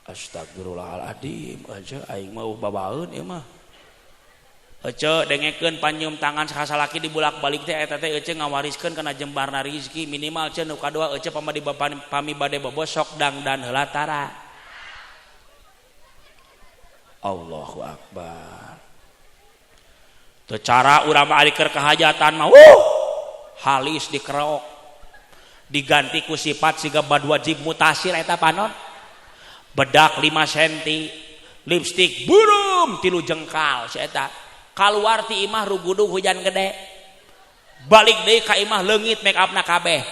Astagfirullahaladzim aja aing mah babaeun ieu mah. Ece dengekeun panyium tangan sasalaki dibulak-balik teh eta teh ece ngawariskeun kana jembarna rezeki minimal cenah nu kadua ece pami bade bobosok dangdan heula tara. Allahu akbar. Teu cara urang mah ari keur kahajatan mah halis dikerook. Diganti ku sifat siga bad wajib mutasir eta panon. Bedak 5 cm, lipstik burum 3 jengkal si eta. Keluar ti imah rugudu hujan gede balik deui ka imah leungit make upna kabeh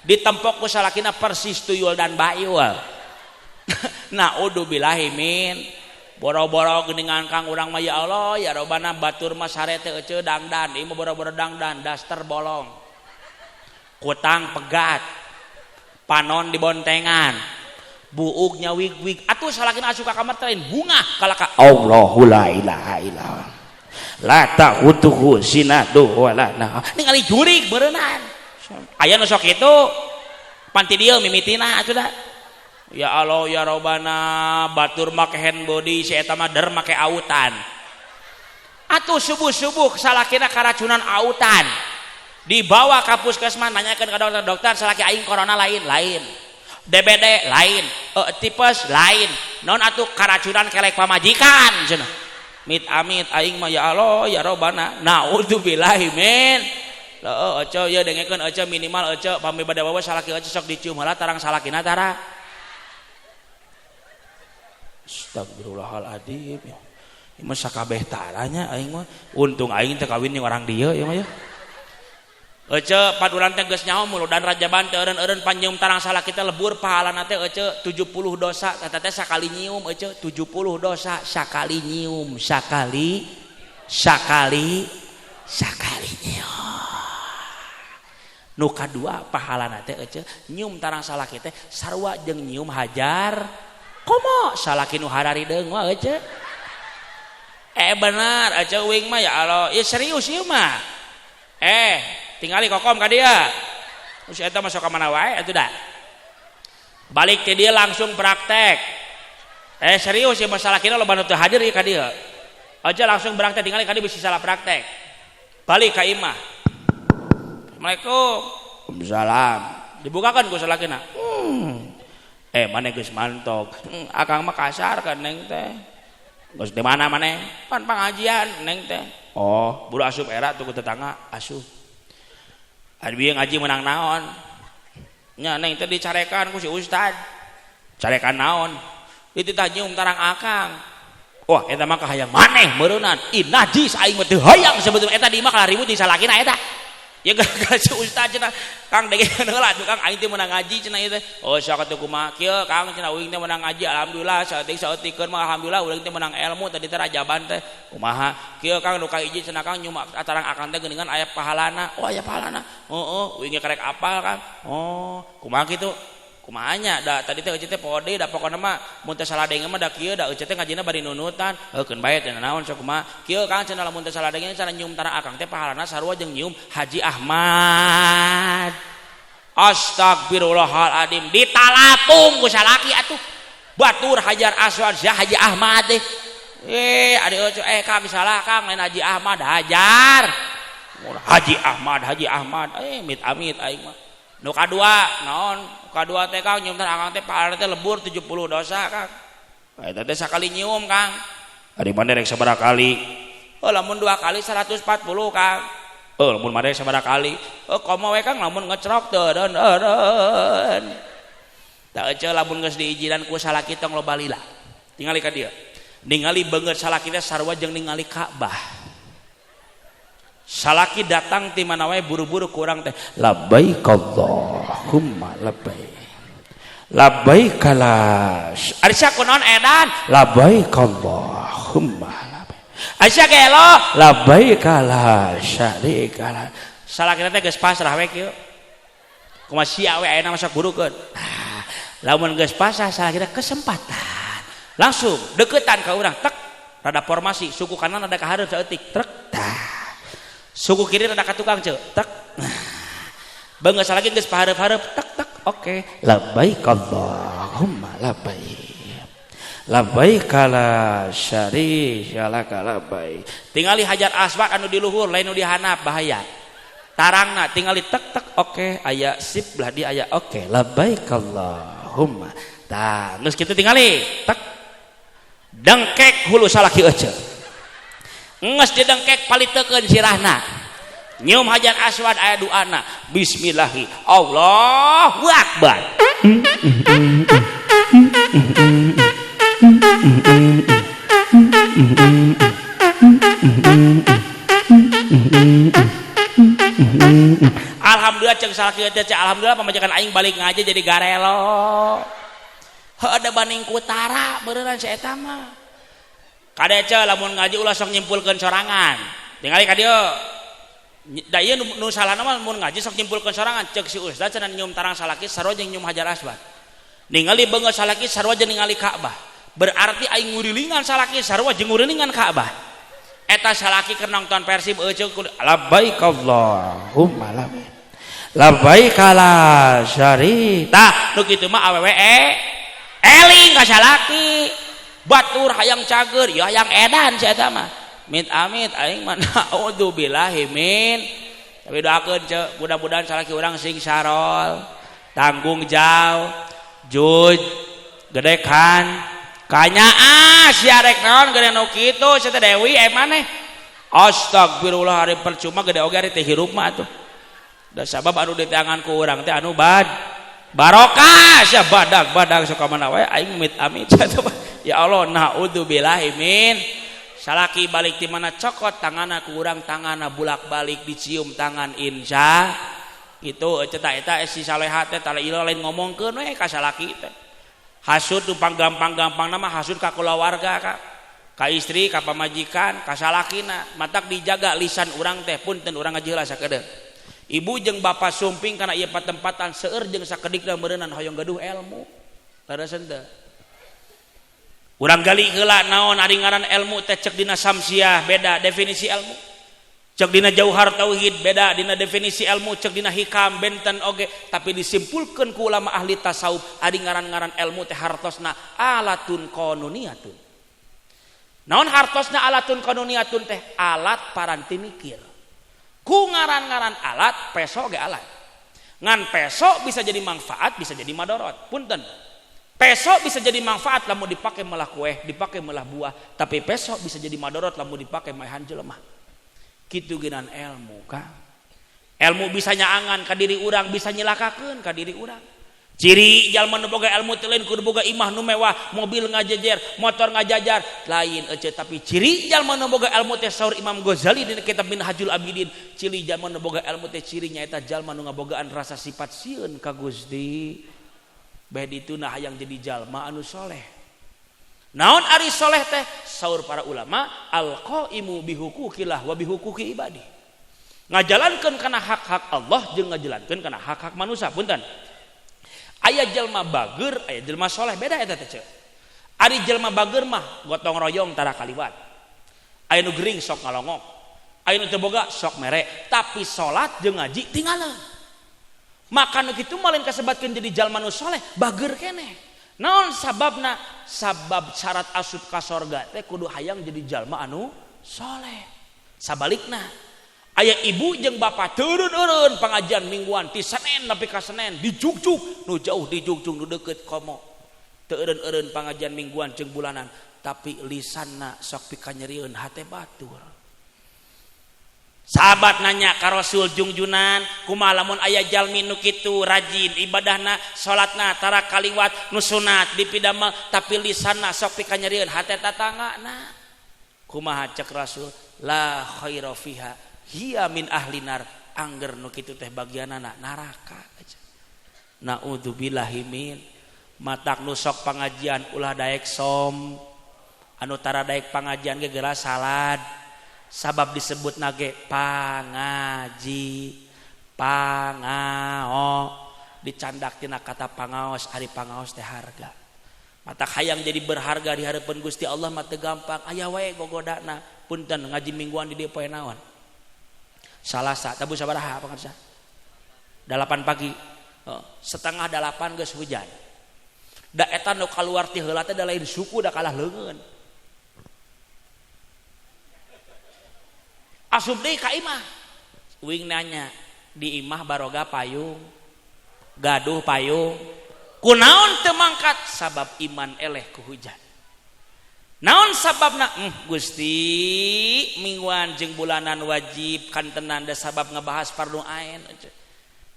ditempok ku salakina persis tuyul dan bayul. Naudzubillahi min boro-boro geuningan kang urang mah ya Allah ya robana batur mah sare teh ece dangdan ieu mah boro-boro dangdan daster bolong kutang pegat panon dibontengan buuk nyawig-wig atuh salakina asup ka kamar teh bunga kalaka Allahu la ilaha illallah la ta'utuhu sinatu wala nah ningali jurig beureunan aya nu sok kitu panti dieu mimitina atuh da ya Allah ya robana batur make hand body si eta mah der make autan atuh subuh-subuh salakina karacunan autan dibawa ka puskesmas nanyakeun ka dokter salaki aing corona lain DBD lain tipes lain non atuh karacunan kelek pamajikan cenah amit aing mah ya Allah ya robana naudzubillahi min ece ya dengekeun ece minimal ece pami bade bawa salaki ece sok dicium heula tarang salakina tara. Astagfirullahaladzim ya ieu mah sakabeh taranya aing mah untung aing teh kawin jeung orang dieu ieu mah ya ece paduran teh geus nyaho mulu dan rajaban teh eureun panjeum tarang salaki teh lebur pahalana teh ece 70 dosa eta teh sakali nyium ece 70 dosa sakali nyium sakali nyium. Nu kadua pahalana teh ece nyium tarang salaki teh sarua jeung nyium hajar komo salaki nu hararideung mah ece bener ece uing mah ya Allah ya serius ieu mah tingali kokom ka dia terus eta masuk ka mana wae atuh da balik ke dia langsung praktek serius ya masalah kira lo teu hadir ieu ka dia aja langsung praktek tingali ka dia bisa salah praktek balik ka imah Assalamualaikum Waalaikumsalam dibukakan ku salakina maneh geus mantog akang mah kasar kan neng teh geus di mana maneh pan pengajian neng teh buru asup era tuh ku tetangga asup ari bieu ngaji menang naon nya neng teh dicarekan ku si ustad carekan naon dititah nyium tarang akang wah eta mah kahayang maneh meureunan najis aing mah teu hayang sebetulna eta di imah kalah ribut di salakina eta ya gara-gara si ustad cenah kang dengekeun heula tuh kang aing teh menang ngaji cenah ieu teh sok atuh kumaha kieu kang cenah uing teh menang ngaji alhamdulillah saeutik-saeutikeun mah alhamdulillah urang teh menang ilmu tadi teh rajaban teh kumaha kieu kang nu kahiji cenah kang nyuma atarang akang teh geuningan aya pahalana aya pahalana uing karek apal kang kumaha kitu kumahanya da tadi teh euceut teh pode da pokona mah mun teh saladeng mah da kieu da euceut teh ngajina bari nunutan keun bae teh naon sok kumaha kieu kang cenah lamun teh saladeng cara nyium tarang akang teh pahalana sarua jeung nyium Haji Ahmad. Astagfirullahaladzim ditalapung ku salaki atuh batur Hajar Aswad sia Haji Ahmad teh ade kang salah kang lain Haji Ahmad Hajar Haji Ahmad mit amit aing mah nu kadua naon kadua teh kang nyium tarang akang teh pahalana teh lebur 70 dosa kang eta teh sakali nyium kang ari mah rek sabaraha kali lamun 2 kali 140 kang lamun mah rek sabaraha kali komo we kang lamun ngecrok teureun da ece lamun geus diijinan ku salaki tong loba lila tingali ka dieu ningali beungeut salaki teh sarua jeung ningali Ka'bah salaki datang ti mana wae buru-buru ku urang teh labbaik Allahumma labbaik kalas ari sia kunaon edan labbaik Allahumma labbaik asa gelo labbaik kalas syarika salaki teh geus pasrah we kieu kumaha sia we ayeuna masak burukeun lamun geus pasrah salaki teh kesempatan langsung deukeutan ka urang tek rada formasi suku kanan rada ka hareup saeutik trek suku kiri rada ka tukang ceu tek beungeut salaki geus pahareup-hareup tek oke labbaik Allahumma labbaik labbaik la syarika lak labbaik. Tingali hajar aswad anu di luhur lain nu di handap bahaya. Tarangna tingali tek oke aya sip belah di aya oke labbaik Allahumma. Tah geus kitu tingali tek dengkek hulu salaki ece. Nges didengkek palitekeun sirahna. Nyium hajar aswad aya doana bismillahi Allahu akbar. Alhamdulillah ceng salaki teh alhamdulillah pamajikan aing balik ngaji jadi garelo. Heueuh banding ku tara beneran si eta mah. Kadece lamun ngaji ulah sok nyimpulkeun sorangan. Tingali ka dieu. Da ieu nu salahna mah mun ngaji sok nyimpulkeun sorangan ceuk si ustaz cenah nyium tarang salaki sarua jeung nyium hajar aswad. Ningali beungeut salaki sarua jeung ningali Ka'bah. Berarti aing ngurilingan salaki sarua jeung ngurilingan Ka'bah. Eta salaki keur nonton Persib euceuk labbaik Allahumma labbaik. Labbaik la syarika. Tah nu kitu mah awewe eling ka salaki. Batur hayang cager ya hayang edan si eta mah. Mit amit aing mah naudzubillahi min. Tapi doakeun ceuk mudah-mudahan salaki urang sing sarol, tanggung jauh, juj, gedekan, kanyaa sia rek naon gede nu kitu sia teh Dewi maneh. Astagfirullah hari percuma gede oge ari teh hirup mah atuh. Da sabab anu di tangan ku urang teh anu barokah sia badag sok mana wae aing mit amit ya Allah naudzubillahi min. Salaki balik di mana cokot tanganna ku urang tanganna bulak-balik dicium tangan insya kitu cetak eta si saleha teh tara ilo lain ngomongkeun we ka salaki teh. Hasud nu gampang-gampang nama hasud ka kulawarga ka istri ka pamajikan ka salakina matak dijaga lisan urang teh punten urang ngajeula sakedeuk. Ibu jeung bapa sumping kana ieu patempatan seueur jeung sakedikna meureunana hoyong gaduh ilmu. Tarasen teh. Urang gali heula naon ari ngaran ilmu teh cek dina Samsiah beda definisi ilmu. Cek dina Jauhar Tauhid beda dina definisi ilmu, cek dina Hikam benten oge tapi disimpulkeun ku ulama ahli tasawuf ari ngaran-ngaran ilmu teh hartosna alatun qanuniyatun. Naon hartosna alatun qanuniyatun teh alat paranti mikir. Ku ngaran-ngaran alat peso ge alat. Ngan peso bisa jadi manfaat bisa jadi madorot. Punten. Peso bisa jadi manfaat lamun dipake melah kue, dipake melah buah, tapi peso bisa jadi madorot lamun dipake maehan jelema. Kitu geunan ilmu ka. Ilmu bisa nyaangan ka diri urang, bisa nyelakakeun ka diri urang. Ciri jalma nu boga ilmu teh lain kudu boga imah nu mewah, mobil ngajejer, motor ngajajar, lain ece tapi ciri jalma nu boga ilmu teh saur Imam Ghazali dina kitab Minhajul Abidin, ciri jalma nu boga ilmu teh cirinya eta jalma nu ngabogaan rasa sifat sieun ka Gusti. Bae dituna hayang jadi jalma anu soleh. Naon ari soleh teh saur para ulama al-qaimu bihuquqillah wa bihuquqi ibadi. Ngajalankeun kana hak-hak Allah jeung ngajalankeun kana hak-hak manusia. Punten. Aya jalma bageur, aya jalma soleh beda eta teh. Ari jalma bageur mah gotong royong tara kaliwat. Aya nu gering sok ngalongok. Aya nu teu boga sok mere, tapi salat jeung ngaji tinggalna. Maka nu kitu malen kasebatkeun jadi jalma nu soleh bageur keneh. Naon sababna? Sabab syarat asup ka sorga teh kudu hayang jadi jalma anu soleh. Sabalikna aya ibu jeung bapa turun-urun pengajian mingguan ti Senin nepi ka Senin dijugjug nu jauh dijugjug nu deukeut komo. Teu eureun-eureun pengajian mingguan jeung bulanan tapi lisanna sok pikanyerieun hate batur. Sahabat nanya ka Rasul jungjunan kumaha lamun aya jalmi nu kitu rajin ibadahna salatna tara kaliwat nu sunat dipidamel tapi lisanna sok pikanyerieun hate tatanggana kumaha cek Rasul la khaira fiha hiya min ahli nar angger nu kitu teh bagianana neraka aja. Naudzubillahi min matak nu sok pangajian ulah daek som anu tara daek pangajian ge geura salad. Sabab disebut nage pangaji pangao dicandak tina kata pangaos ari pangaos teh harga mata hayang jadi berharga di harapan Gusti Allah mah teu gampang aya wae gogodana punten ngaji mingguan di dieu poe naon Salasa tabu sabaraha pangarsa 8 pagi setengah 8 geus hujan da eta nu kaluar ti heula teh da lain suku da kalah leungeun asup deui ka imah uing nanya di imah baroga payung gaduh payung kunaon teu mangkat sabab iman eleh ku hujan naon sababna Gusti mingguan jeung bulanan wajib kantenan da sabab ngebahas fardu ain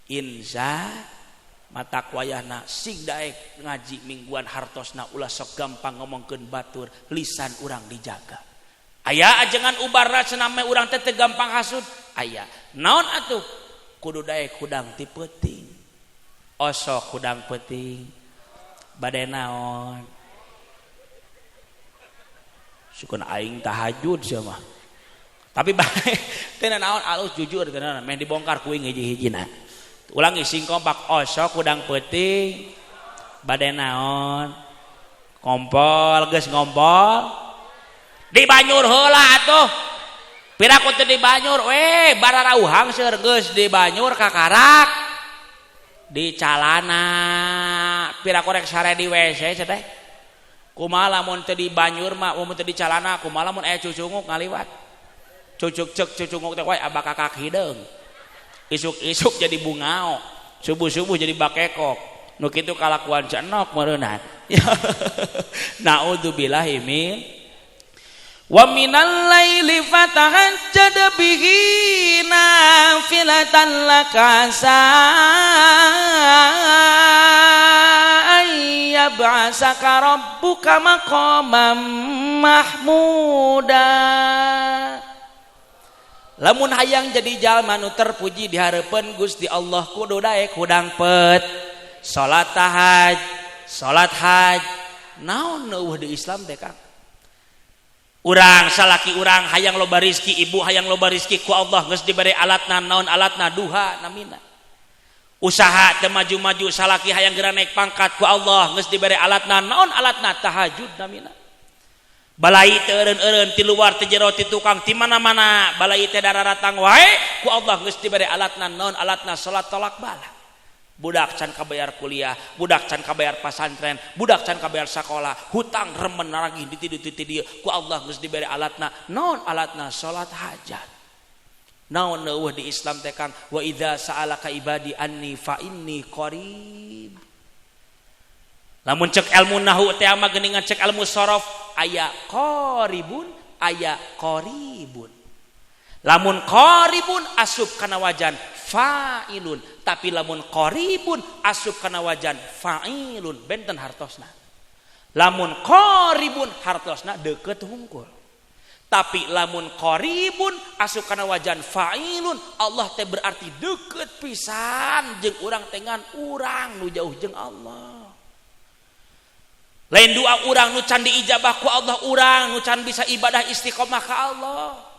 inza matak wayahna sig daek ngaji mingguan hartosna ulah sok gampang ngomongkeun batur lisan urang dijaga aya ajengan ubarna cenah urang teh teu gampang hasud aya naon atuh kudu daek hudang ti peuting osok hudang peuting bade naon sukun aing tahajud sia mah tapi bae teh naon alus jujur tenan meh dibongkar kuing hiji-hijina ulangi sing kompak osok hudang peuting bade naon kompol geus ngompol di Banyur heula atuh piraku teh di Banyur we bararauhang seueur geus di Banyur kakarak di calana piraku rek sare di WC teh kumaha lamun teu di Banyur mah mun teu di calana kumaha lamun aya cucunguk ngaliwat cucunguk teh wae abah kakak hideung isuk-isuk jadi bungao subuh-subuh jadi bakekok nu kitu kalakuan cenok meureunna naudzubillahi min wa minal laili fatahajjad bihi nafilatan lakasa ayyab'asaka rabbuka maqamam mahmuda lamun hayang jadi jalma nu terpuji di hareupeun Gusti Allah kudu daek hudang pet salat tahaj salat haj naon eueuh di Islam teh Kang urang salaki urang hayang loba rezeki ibu hayang loba rezeki ku Allah geus dibere alatna naon alatna duha namina usaha teu maju-maju salaki hayang geura naik pangkat ku Allah geus dibere alatna naon alatna tahajud namina balai teu eureun-eureun ti luar ti jero ti tukang ti mana-mana balai teh dararatang wae ku Allah geus dibere alatna naon alatna salat tolak bala budak can kabayar kuliah budak can kabayar pasantren budak can kabayar sekolah hutang remen naragih di dieu ku Allah geus dibere alatna naon alatna salat hajat naon eueuh di Islam teh Kang wa idza sa'alaka ibadi anni fa inni qarib lamun cek ilmu nahwu teh mah geuningan cek ilmu sorof aya qaribun aya qaribun lamun qaribun asup kana wajan fa'ilun tapi lamun qaribun asup kana wajan fa'ilun benten hartosna lamun qaribun hartosna deukeut hungkul tapi lamun qaribun asup kana wajan fa'ilun Allah teh berarti deukeut pisan jeung urang teh ngan urang nu jauh jeung Allah lain doa urang nu can diijabah ku Allah urang nu can bisa ibadah istiqomah ka Allah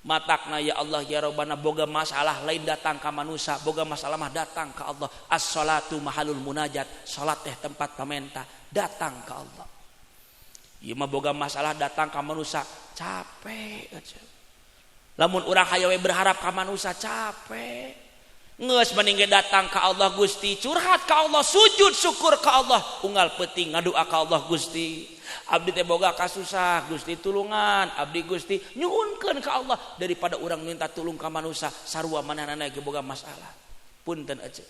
matakna ya Allah ya Rabbana boga masalah lain datang ka manusia boga masalah mah datang ka Allah as-salatu mahalul munajat salat teh tempat pamenta datang ka Allah ieu mah boga masalah datang ka manusia capek aja lamun urang hayang we berharap ka manusia capek geus mending datang ka Allah Gusti curhat ka Allah sujud syukur ka Allah unggal peuting ngadoa ka Allah Gusti abdi teh boga kasusah Gusti tulungan abdi Gusti nyuhunkeun ka Allah daripada urang minta tulung ka manusia sarua manehna ge boga masalah punten aja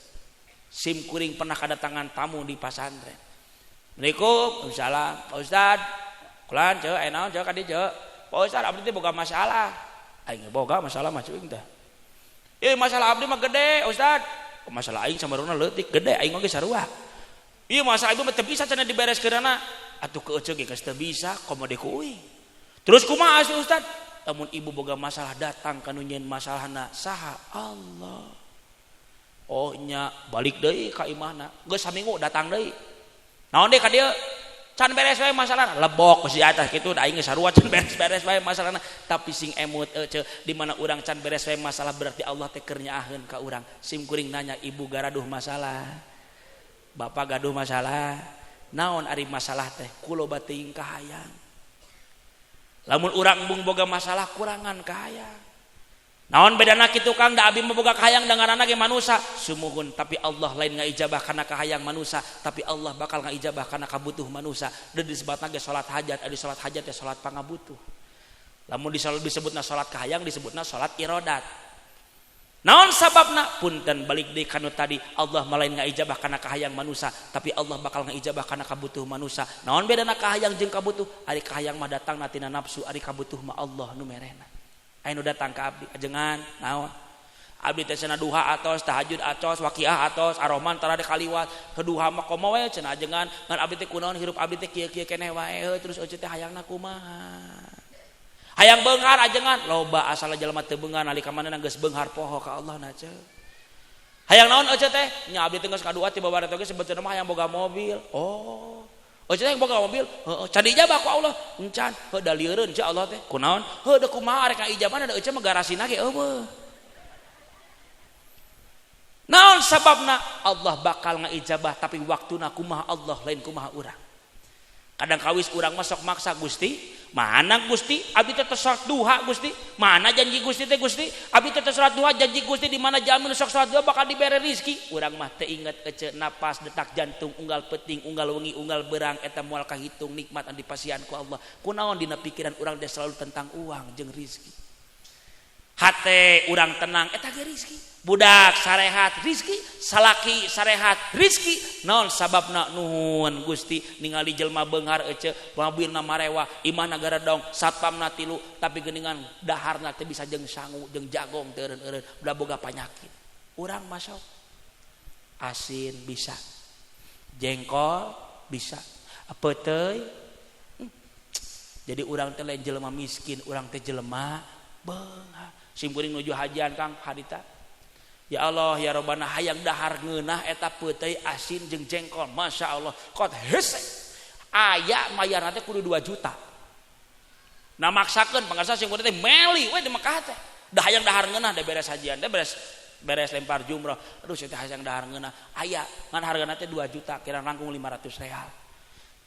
sim kuring pernah kadatangan tamu di pasantren Assalamualaikum salam Pak Ustad kulan ceu aya naon ceu ka dieu ceu Pak Ustad abdi teh boga masalah aing boga masalah mah ceuing teh masalah abdi mah gede Ustad masalah aing samaruna leutik gede aing oge sarua ieu masalah ibu mah teu bisa cenah dibereskeunana atuh keuceug ge geus teu bisa komo deku uing terus kumaha sih Ustad lamun ibu boga masalah datang ka nu nyeun masalahna saha Allah oh nya balik deui ka imahna geus saminggu datang deui naon deui ka dieu can beres wae masalahna lebok si atas kitu da aing sarua can beres-beres wae masalahna tapi sing emut di mana urang can beres wae masalah berarti Allah teh keur nyaaheun ka urang sim kuring nanya ibu garaduh masalah bapak gaduh masalah naon ari masalah teh kuloba teuing kahayang lamun urang embung boga masalah kurangan kahayang Naon bedana kitu Kang da abi boga kahayang dangaranna ge manusa sumuhun tapi Allah lain ngaijabah kana kahayang manusa tapi Allah bakal ngaijabah kana kabutuh manusa dan disebutna ge salat hajat adi salat hajat teh salat pangabutuh lamun disebutna salat kahayang disebutna salat iradat naon sababna punten balik deui kana tadi Allah malain ngaijabah kana kahayang manusa tapi Allah bakal ngaijabah kana kabutuh manusa naon bedana kahayang jeung kabutuh ari kahayang mah datang tina nafsu ari kabutuh mah Allah nu merena anu datang ka abdi ajengan naon abdi teh cenah duha atos tahajud atos waqiah atos aroman tara kaliwat keduha mah komo we cenah ajengan ngan abdi teh kunaon hirup abdi teh kieu-kieu keneh wae terus eueuh teh hayangna kumaha hayang beunghar ajengan loba asal jelema teu beunghar nalika manehna geus beunghar poho ka Allah na ce hayang naon eueuh teh nya abdi teh geus kadua ti babaraha teh sebetulna mah hayang boga mobil cenah yang boga mobil can diijabah ku Allah encan da lieureun ce Allah teh kunaon da kumaha rek ngaijabahna da eueuh mah garasina ge eueuh naon sababna Allah bakal ngaijabah tapi waktuna kumaha Allah lain kumaha urang kadang kawis urang mah sok maksa Gusti mana Gusti abdi teh salat duha Gusti mana janji Gusti teh Gusti abdi teh salat duha janji Gusti di mana jamin sok salat duha bakal dibere rezeki urang mah teu inget ece napas detak jantung unggal peuting unggal wengi unggal berang eta moal kahitung nikmat anu dipasihan ku Allah kunaon dina pikiran urang teh selalu tentang uang jeung rezeki hate urang tenang eta ge rezeki budak sarehat rizki salaki sarehat rizki naon sababna nuhun Gusti ningali jelma beunghar eueuh mobilna marewa imah nagara dong satpamna 3 tapi geuningan daharna teh bisa jeung sangu jeung jagong teu eureun-eureun udah boga panyakit urang masuk asin bisa jengkol bisa peuteuy jadi urang teh lain jelema miskin urang teh jelema beunghar simkuring nuju hajian Kang harita ya Allah ya Rabbana hayang dahar ngeunah eta peuteuy asin jeung jengkol Masya Allah kot hese aya mayarna teh kudu 2 juta nah maksakeun pangarsa sing teh meli we di Mekah teh da hayang dahar ngeunah da beres hajian teh beres lempar jumrah aduh saya teh hayang dahar ngeunah aya ngan hargana teh 2 juta kira rangkung 500 real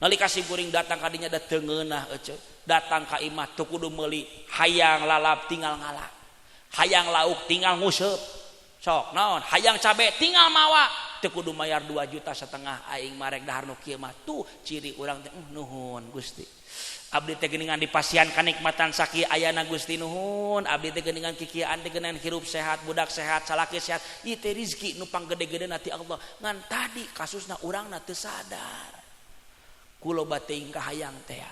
nalika simkuring datang ka dinya da teu ngeunah eueuh datang ka imah teu kudu meuli hayang lalap tinggal ngalak hayang lauk tinggal nguseup sok naon hayang cabe tinggal mawa teu kudu mayar 2,5 juta aing marek dahar nu kieu mah tuh ciri urang teh nuhun Gusti abdi teh geuningan dipasihan kanikmatan sakieu ayana Gusti nuhun abdi teh geuningan kikieuan teh geuningan hirup sehat budak sehat salaki sehat ieu teh rezeki nu panggede-gedena ti Allah ngan tadi kasusna urangna teu sadar kuloba teuing kahayang teh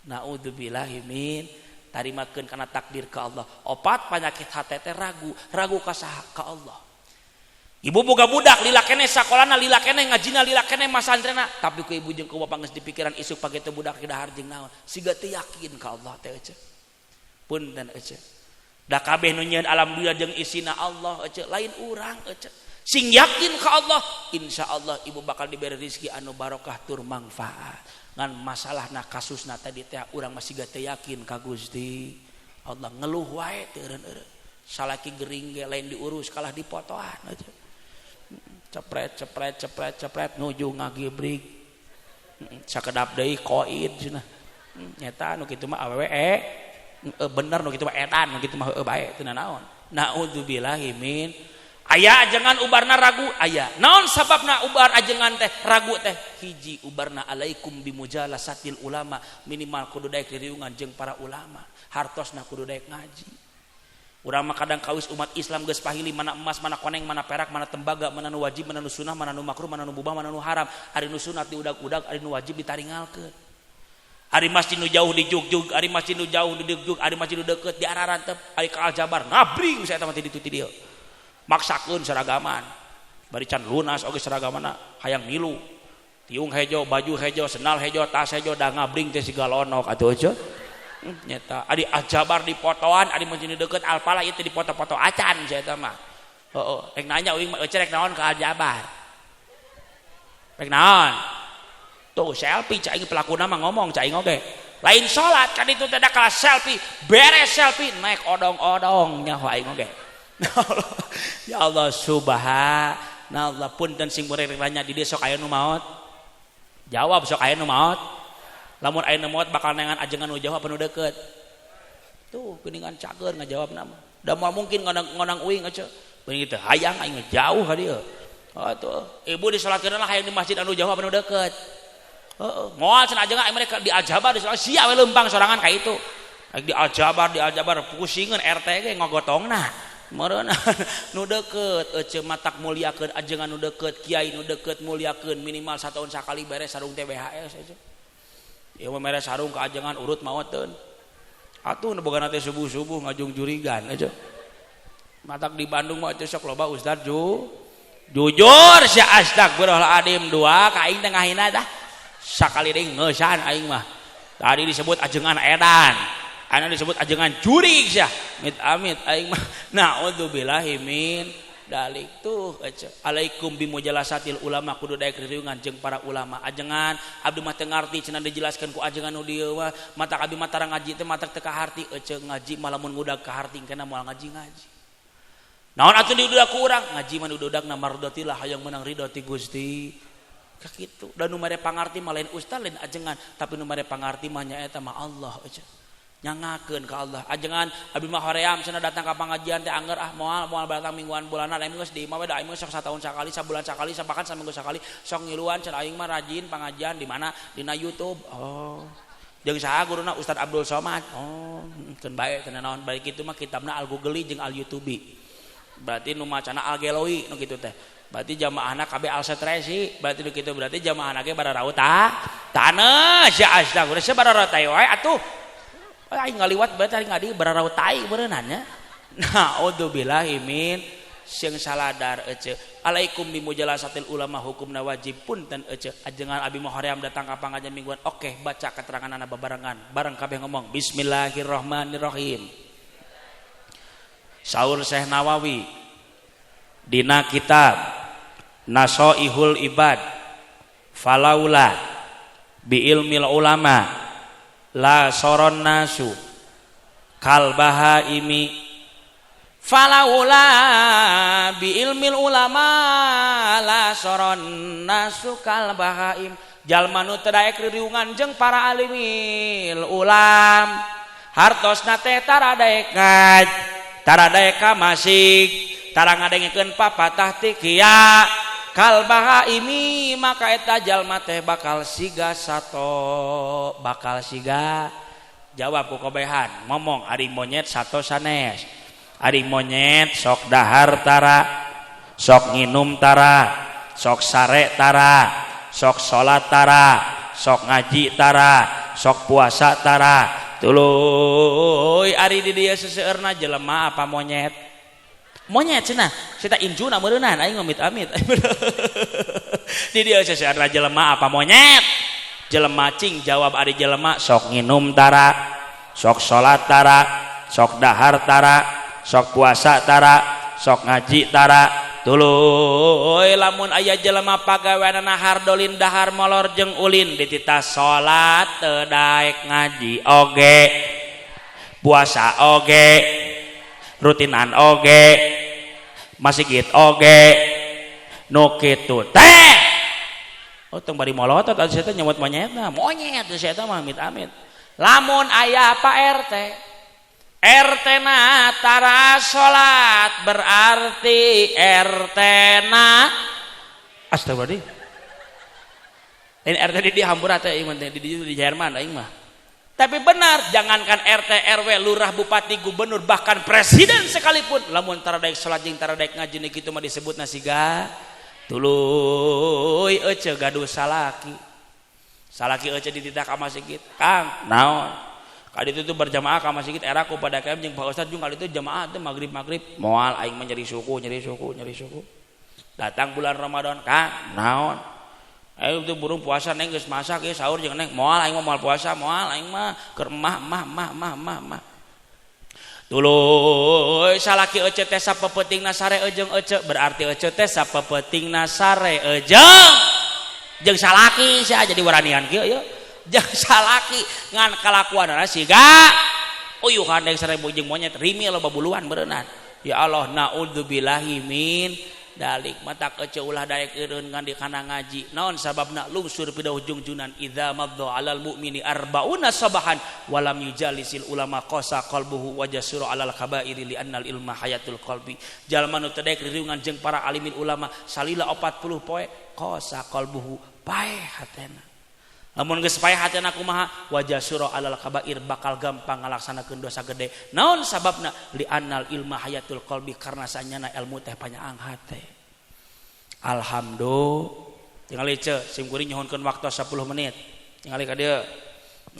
naudzubillahi min tarimakeun kana takdir ka Allah opat panyakit hate teh ragu ka saha ka Allah ibu boga budak lila keneh sakolana lila keneh ngajina lila keneh masantrena tapi ku ibu jeung ku bapak geus dipikiran isuk page teh budak dahar jeung naon siga teu yakin ka Allah teh eueuh punten eueuh da kabeh nu nyieun alam dunya jeung isina Allah eueuh lain urang eueuh sing yakin ka Allah insyaallah ibu bakal diberi rezeki anu barokah tur manfaat ngan masalahna kasusna tadi teh urang masih teu yakin ka Gusti Allah ngeluh wae teu eureun-eureun salaki gering ge lain diurus kalah dipotoan aja cepret nuju ngagibrig sakedap deui koid cenah nyata nu kitu mah awewe bener nu kitu mah edan nu kitu mah bae teu naon naudzubillahi min aya ajengan ubarna ragu aya naon sababna ubar ajengan teh ragu teh hiji ubarna alaikum bimujalasatil ulama minimal kudu daek diriungan jeung para ulama hartosna kudu daek ngaji urang mah kadang kawis umat Islam geus pahili mana emas mana koneng mana perak mana tembaga mana nu wajib mana nu sunah mana nu makruh mana nu mubah mana nu haram ari nu sunat diudag-udag ari nu wajib ditaringalkeun ari masjid nu jauh di jugjug ari masjid nu jauh di jugjug ari masjid nu deukeut di ararantep ari ka Aljabar ngabring saya teh di ditu ti dieu maksakeun seragaman bari can lunas oge seragamana hayang milu tiung hejo baju hejo sendal hejo tas hejo da ngabring teh siga lonok atuh eueuh nyata ari Aljabar dipotoan ari masjid deukeut Alpala ieu teh dipoto-foto acan saya teh mah heuh rek nanya uing eueuh rek naon ka Aljabar rek naon tuh selfie cai pelakuna mah ngomong cai oge lain salat kan itu teh da kala selfie beres selfie naik odong-odong nyaho aing oge ya Allah subhanallah punten sing beureuk nanya di dieu sok aya nu maot jawab sok aya nu maot lamun aya nu maot bakal nengan ajengan nu jauh apa nu deukeut tuh geuningan cager ngajawabna mah da moal mungkin ngonang uing aja beun kitu hayang aing jauh ka dieu atuh ibu disalatkeun lah hayang di masjid anu jauh anu deukeut heeh moal cenah ajengan aing mereka di Aljabar disalat sia we leumpang sorangan ka itu di Aljabar pusingan RT ge ngogotongna meureun nu deukeut ece matak muliakeun ajengan nu deukeut kiai nu deukeut muliakeun minimal sataun sakali beres sarung TBHS aja ieu mah mere sarung ka ajengan urut maoteun atuh nu boga teh subuh-subuh ngajung jurigan aja matak di Bandung mah teh sok loba ustaz jujur si astagfirullahaladzim dua ka aing teh ngahina dah sakali deui ngeusan aing mah tadi disebut ajengan edan ana disebut ajengan jurig sia amit aing mah naudzubillahi min dalik tuh alaikum bimujalasatil ulama kudu daek riungan jeung para ulama ajengan abdi mah teu ngarti cenah dijelaskeun ku ajengan nu dieu mah matak abdi mah tara ngaji teh matak teu kaharti ngaji mah lamun ngudag kaharti kana moal ngaji naon atuh diudag ku urang ngaji mah diudagna mardotillah hayang menang ridho ti Gusti ka kitu dan nu mere pangarti mah lain ustaz lain ajengan tapi nu mere pangarti mah nyaeta mah Allah nyangakeun ka Allah ajengan abdi mah hoream cenah datang ka pangajian teh anger moal datang mingguan bulanan aing geus di imah we da aing sok sataun sakali sabulan sakali sabakan saminggu sakali sok ngiluan cenah aing mah rajin pangajian di mana dina YouTube jeung saha guruna Ustaz Abdul Somad keun bae cenah naon bari kitu mah kitabna Al Google jeung Al YouTube berarti nu macana Al Gelowi nu kitu teh berarti jamaahna kabeh Al Setresi berarti nu kitu berarti jamaahna ge bararaut taneuh sia astagfirullah sia bararaut tai wae atuh aing ngaliwat berarti aing ngadi bararaut tai beureunan nya naudzubillahi min sieun saladar ece alaikum bimujalasatil ulama hukumna wajib punten ece ajengan abi mah hoream datang ka pangajian mingguan oke baca keteranganna babarengan bareng kabeh ngomong bismillahirrahmanirrahim saur Syekh Nawawi dina kitab Nasoihul Ibad falaula bi ilmil ulama la soron nasu kal bahaimi falaula bi ilmil ulama la soron nasu kal bahaim jalma nu teu daek riungan jeung para alimil ulam hartosna teh tara daek ka masik tara ngadengekeun papatah ti kieu kal bahaimi maka eta jalma teh bakal siga jawab ku kobehan ngomong ari monyet sato sanes ari monyet sok dahar tara sok nginum tara sok sare tara sok salat tara sok ngaji tara sok puasa tara tuluy ari di dieu seseueurna jelema apa monyet cenah sita injuna meureunana aing amit di dieu seseueurna jelema apa monyet jelema cing jawab ari jelema sok nginum tara sok salat tara sok dahar tara sok puasa tara sok ngaji tara tuluy lamun aya jelema pagaweanana hardolin dahar molor jeung ulin ditita salat teu daek ngaji oge puasa oge rutinan oge masjid oge nu kitu teh tong bari molotot atuh eta nyebut monyetna monyet atuh eta mah amit lamun aya apa RT na tara salat berarti RT na astagfirullah ini RT di Hampura teh ieu di Jerman aing mah tapi benar jangankan RT RW lurah bupati gubernur bahkan presiden sekalipun lamun tara daek salat jeung tara daek ngaji ni kitu mah disebutna siga tuluy ece gaduh salaki ece dititah ka masjid Kang naon kali itu berjamaah ka masjid era ku pada KM jeung Pak Ustaz jeung kali itu jamaah teh maghrib moal aing mah nyeri suku datang bulan Ramadan Kang naon ayo itu burung puasa neng geus masak ge sahur jeung neng moal aing mah moal puasa moal aing mah keur mah tuluy salaki ece teh sapepetingna sare ejeung ece berarti ece teh sapepetingna sare ejeung jeung salaki sia jadi waranian kieu ya jeung salaki ngan kalakuanna siga uyuhan deuk 1000 jeung monyet rimi loba buluan beureunan ya Allah naudzubillahi min dalik mata kece ulah daek eureun ngan di kana ngaji naon sababna lungsur pida ujung junan idza madza alal mu'mini arbauna sabahan walam yujalisil ulama qasa qalbuhu wajasuru alal kabairi li annal ilma hayatul qalbi jalma nu teu daek riungan jeung para alimin ulama salila 40 poe qasa qalbuhu pae hatena lamun geus pae hatena kumaha wajasuru alal kabair bakal gampang ngalaksanakeun dosa gede naon sababna li annal ilma hayatul qalbi karna sanyana ilmu teh panyaang hate alhamdulillah tinggal ieu simkuring nyohonkeun waktu 10 menit tinggal ka dieu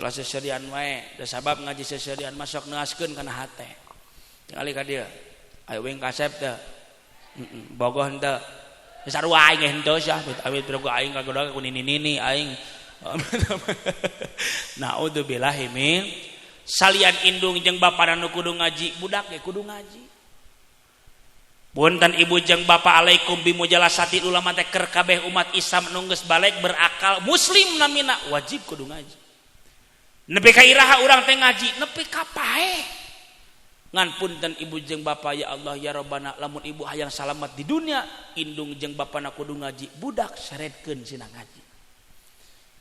ulah seserian wae da sabab ngaji seserian masuk neaskeun kana hate tinggal ka dieu aya weng kasep teh bogoh henteu sarua aing henteu sia amit pirago aing kagoda ku nini aing naudzubillahi min salian indung jeung bapana nu kudu ngaji budak ge kudu ngaji punten ibu jeung bapa alaikum bimujalasati ulama teh keur kabeh umat Islam nu geus balik berakal muslim namina wajib kudu ngaji nepi ka iraha urang teh ngaji nepi ka pae ngan punten ibu jeung bapa ya Allah ya Rabbana lamun ibu hayang salamet di dunia indung jeung bapana kudu ngaji budak saredkeun sina ngaji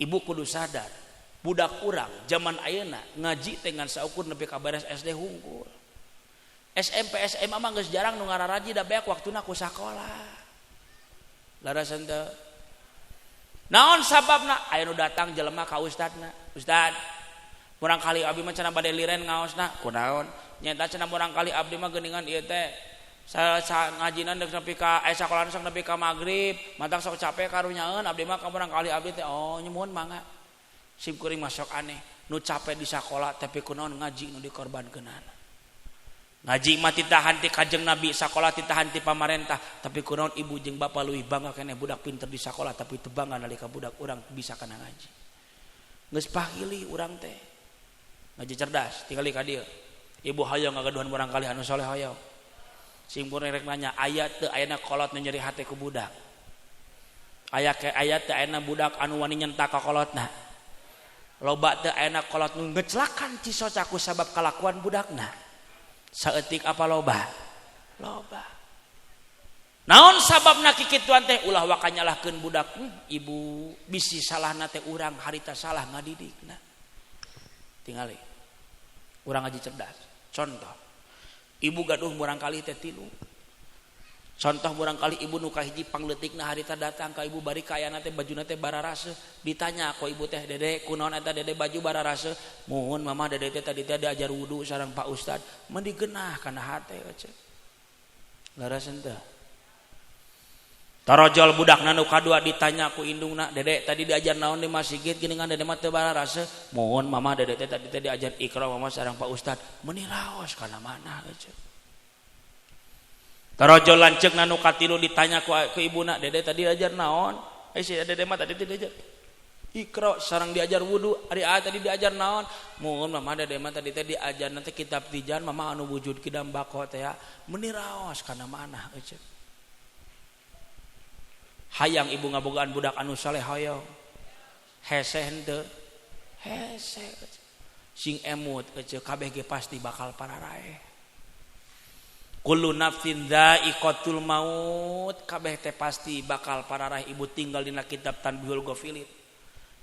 ibu kudu sadar budak urang zaman ayeuna ngaji teh ngan saukur nepi ka beres SD hungkul SMP SMA mah geus jarang nu ngararaji da beak waktuna ku sakola larasan teh naon sababna aya nu datang jelema ka ustadna ustad murang kali abdi mah cenah bade liren ngaosna kunaon nyaeta cenah murang kali abdi mah geuningan ieu teh ngajinan dek nepi ka sakola sok nepi ka magrib mantang sok capek karunyaeun abdi mah kamurang kali abdi teh oh nyumun mangga sim kuring masuk aneh nu capek di sakola tapi kunaon ngaji nu dikorbankeunana ngaji mah ditahan ti Kanjeng Nabi sakola ditahan ti pamarentah tapi kunaon ibu jeung bapa leuwih bangga keneh budak pinter di sakola tapi teu bangga nalika budak urang bisa kana ngaji geus pahili urang teh ngaji cerdas tinggali ka dieu ibu hayang ngagaduhan urang kali anu saleh hayang simpurna rek nanya ayat teu ayana kolot nu nyeri hate ku budak ayat teu ayana budak anu wani nyentak ka kolotna loba teu ayana kolot nu ngecelakan cisoca ku sabab kalakuan budakna saeutik apa loba naon sababna kikituan teh ulah waka nyalahkeun budak ibu bisi salahna teh urang harita salah ngadidikna tingali urang ngaji cerdas contoh ibu gaduh murang kali teh 3 contoh murang kali ibu nu kahiji pangleutikna harita datang ka ibu bari kayana teh bajuna teh bararase ditanya ku ibu teh dede kunaon eta dede baju bararase muhun mama dede teh tadi teh diajar wudu sareng Pak Ustad mun digeunah kana hate cek larasen teh tarojol budakna nu kadua ditanya ku indungna dede tadi diajar naon di masjid geuningan dede mah teu bararase muhun mama dede teh tadi teh diajar Iqra mama sareng Pak Ustad meuni raos kana mana cek tarojol lanceukna nu katilu ditanya ku ibuna dede tadi diajar naon si dede mah tadi teh diajar Iqra sareng diajar wudu ari tadi diajar naon muhun mama dede mah tadi teh diajar nanti kitab tijan mama anu wujud kidam bako teh meuni raos kana mana cek hayang ibu ngabogaan budak anu saleh hayang hese henteu hese sing emut ceu kabeh ge pasti bakal pararae kullu nafsin dha'iqatul maut kabeh teh pasti bakal pararae ibu tinggal dina kitab Tanbihul Ghafilin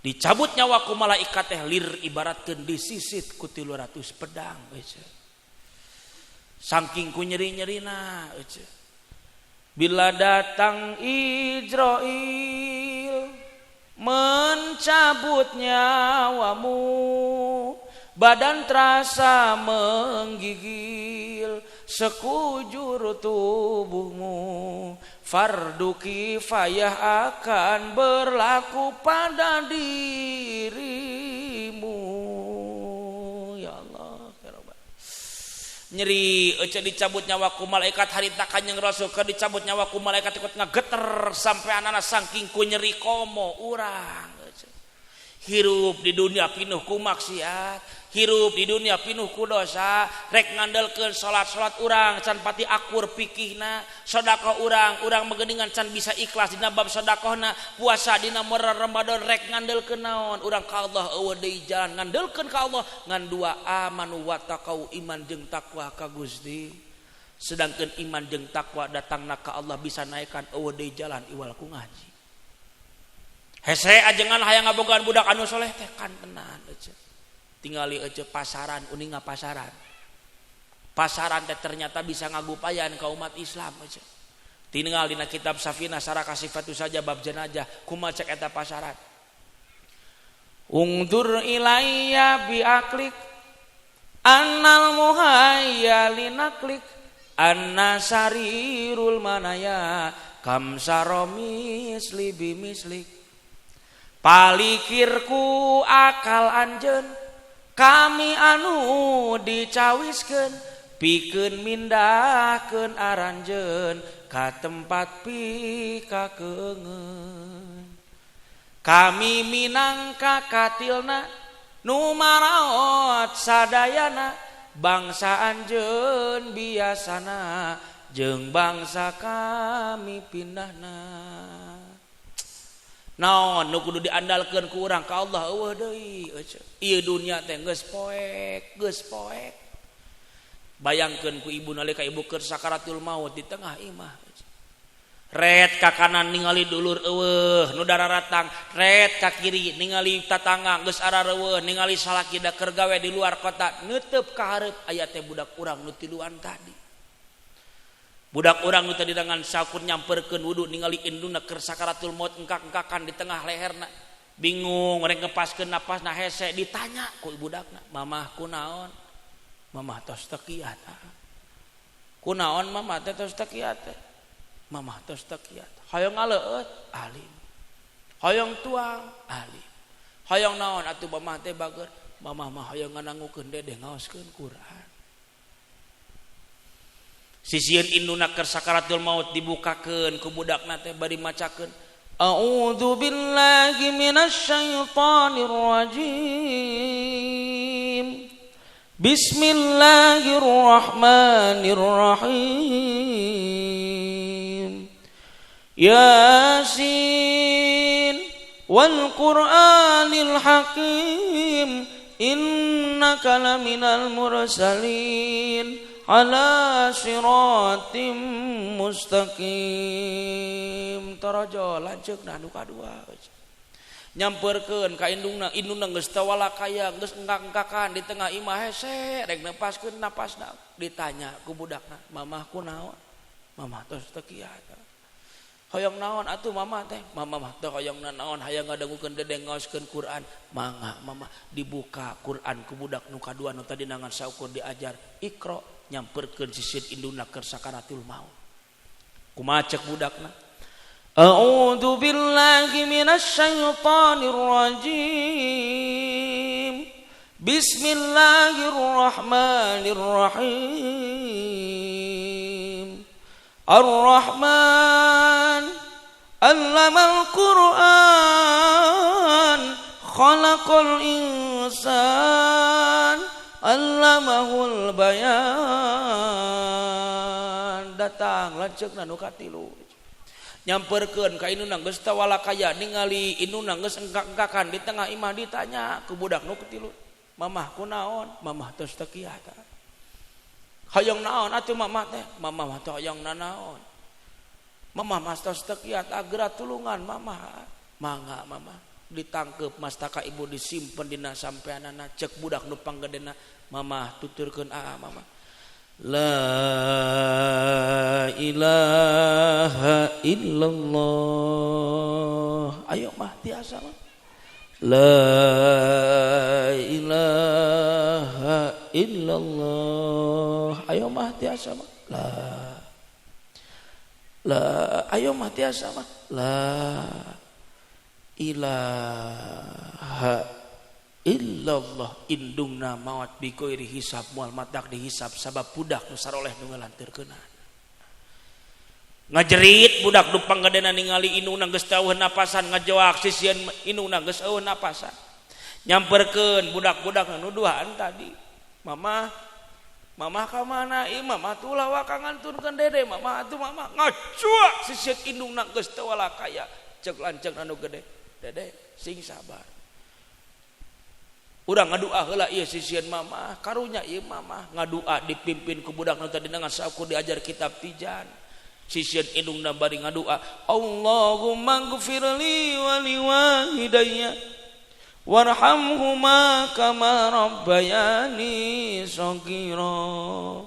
dicabut nyawa ku malaikat teh lir ibaratkeun disisit ku 300 pedang saking ku nyeri-nyerina bila datang Ijrail mencabut nyawamu badan terasa menggigil sekujur tubuhmu fardu kifayah akan berlaku pada dirimu ya Allah nyeri dicabut nyawa ku malaikat harita Kanjeng Rasul keur dicabut nyawa ku malaikat ikut ngageter sampai anana saking ku nyeri komo urang hirup di dunia pinuh ku maksiat hirup di dunia pinuh ku dosa rek ngandelkeun salat urang can pati akur pikihna sedekah urang megeuningan can bisa ikhlas dina bab sedekahna puasa dina moral Ramadan rek ngandelkeun naon urang ka Allah eueuh deui jalan ngandelkeun ka Allah ngan dua amanu wa taqau iman jeung takwa ka Gusti sedangkan iman jeung takwa datangna ka Allah bisa naikkan eueuh deui jalan iwal ku ngaji. Hese ajengan hayang ngabogaan budak anu soleh teh kan tenan ece. Tingali ece pasaran uning ngapasaran. Pasaran teh ternyata bisa ngagupayan ka umat Islam ece. Tinggal dina kitab Safina Saraka Sifatu saja bab jenajah kumaha cek eta pasaran. Ungdur ilayya bi aklik annal muhayya linaklik anna sarirul manaya kam saromis libi mislik. Palikirku akal anjeun kami anu dicawiskeun pikeun mindahkeun aranjeun ka tempat pikakeungeun. Kami minangka katilna nu maraot sadayana bangsa anjeun biasana jeung bangsa kami pindahna. Naon nu kudu diandalkeun ku urang ka Allah eueuh deui. Ieu dunya teh geus poek. Bayangkeun ku ibu nalika ibu keur sakaratul maut di tengah imah. Red ka kanan ningali dulur eueuh nu dararatang, red ka kiri ningali tatangga geus arareueuh, ningali salaki da keur gawe di luar kota, neuteup ka hareup aya teh budak urang nu tiluan tadi. Budak urang nu tadi dengan sakur nyamperkeun wudu ningali induna keur sakaratul maut engkak-engkakan di tengah leherna. Bingung rek ngepaskeun napasna hese ditanya ku budakna, "Mamah kunaon?" "Mamah tos teu kiat." "Kunaon mamah teh tos teu kiat?" "Mamah tos teu kiat." "Hoyong ngaleut?" "Alim." "Hoyong tuang?" "Alim." "Hoyong naon atuh mamah teh bager?" "Mamah mah hoyong nganangukeun dedeh ngaoskeun Quran." Sisieun induna keur sakaratul maut dibukakeun ku budakna teh bari macakeun, "A'udzu billahi minasy syaithanir rajim. Bismillahirrahmanirrahim. Yasin wal Qur'anil hakim innaka laminal mursalin ala siratim mustaqim." Tarajo lanceukna nu kadua nyamperkeun ka indungna geus teu walakaya geus engkak-engkakan di tengah imah hese rek nepaskeun napasna ditanya ku budakna, "Mamah kunaon?" "Mamah tos teu kiat." "Hoyong naon atuh mamah teh?" "Mamah mah teu hoyong naon hayang ngadangukeun dedeh ngaoskeun Quran." "Mangga mamah." Dibuka Quran ku budak nu kadua nu tadi nangan saukur diajar Iqra, nyamperkeun sisieun induna keur sakaratul maut. Kumaha cek budakna, "A'udzu billahi minasy syaithanir rajim. Bismillahirrahmanirrahim. Ar-Rahman 'allamal Qur'an khalaqal insan 'allamahul bayan." Datang lanceukna nu katilu nyamperkeun ka induna geus teu walakaya ningali induna geus engkak-engkakan di tengah imah ditanya ku budak nu katilu, "Mamah kunaon?" "Mamah tos teu kiat." "Hoyong naon atuh mamah teh?" "Mamah mah teu hoyong nanaon. Mamah mah tos teu kiat ageura tulungan mamah." "Mangga mamah." Ditangkep mastaka ibu disimpen dina sampeanana cek budak nu panggedena, "Mamah tuturkeun mamah. La ilaha illallah." Ayo mah tiasa mah. La ilaha illallah. Ayo mah tiasa mah. Ayo mah tiasa mah. La ilaha illallah. Indungna maut bikoiri hisab mual matak dihisab sabab budak nu saroleh nu ngalantirkeunana. Ngajerit budak nu panggedena ningali indungna geus teu eueuh napasan ngajoak sisieun indungna geus eueuh napasan. Nyamperkeun budak-budak nu duaan tadi, "Mamah ka mana ieu?" "Mamah tuh lawa ka ngantunkeun dede." "Mamah atuh mamah." Ngacuak sisieun indungna geus teu walakaya cek lanceuk anu gede, "Dede sing sabar." Urang ngadua heula ieu sisieun mama, karunya ieu mama ngadua dipimpin ku budak nu tadi dengan saku diajar kitab tijan. Sisieun indungna bari ngadua, Allahumma ighfirli wa liwalidayya warhamhuma kama rabbayani shaghira.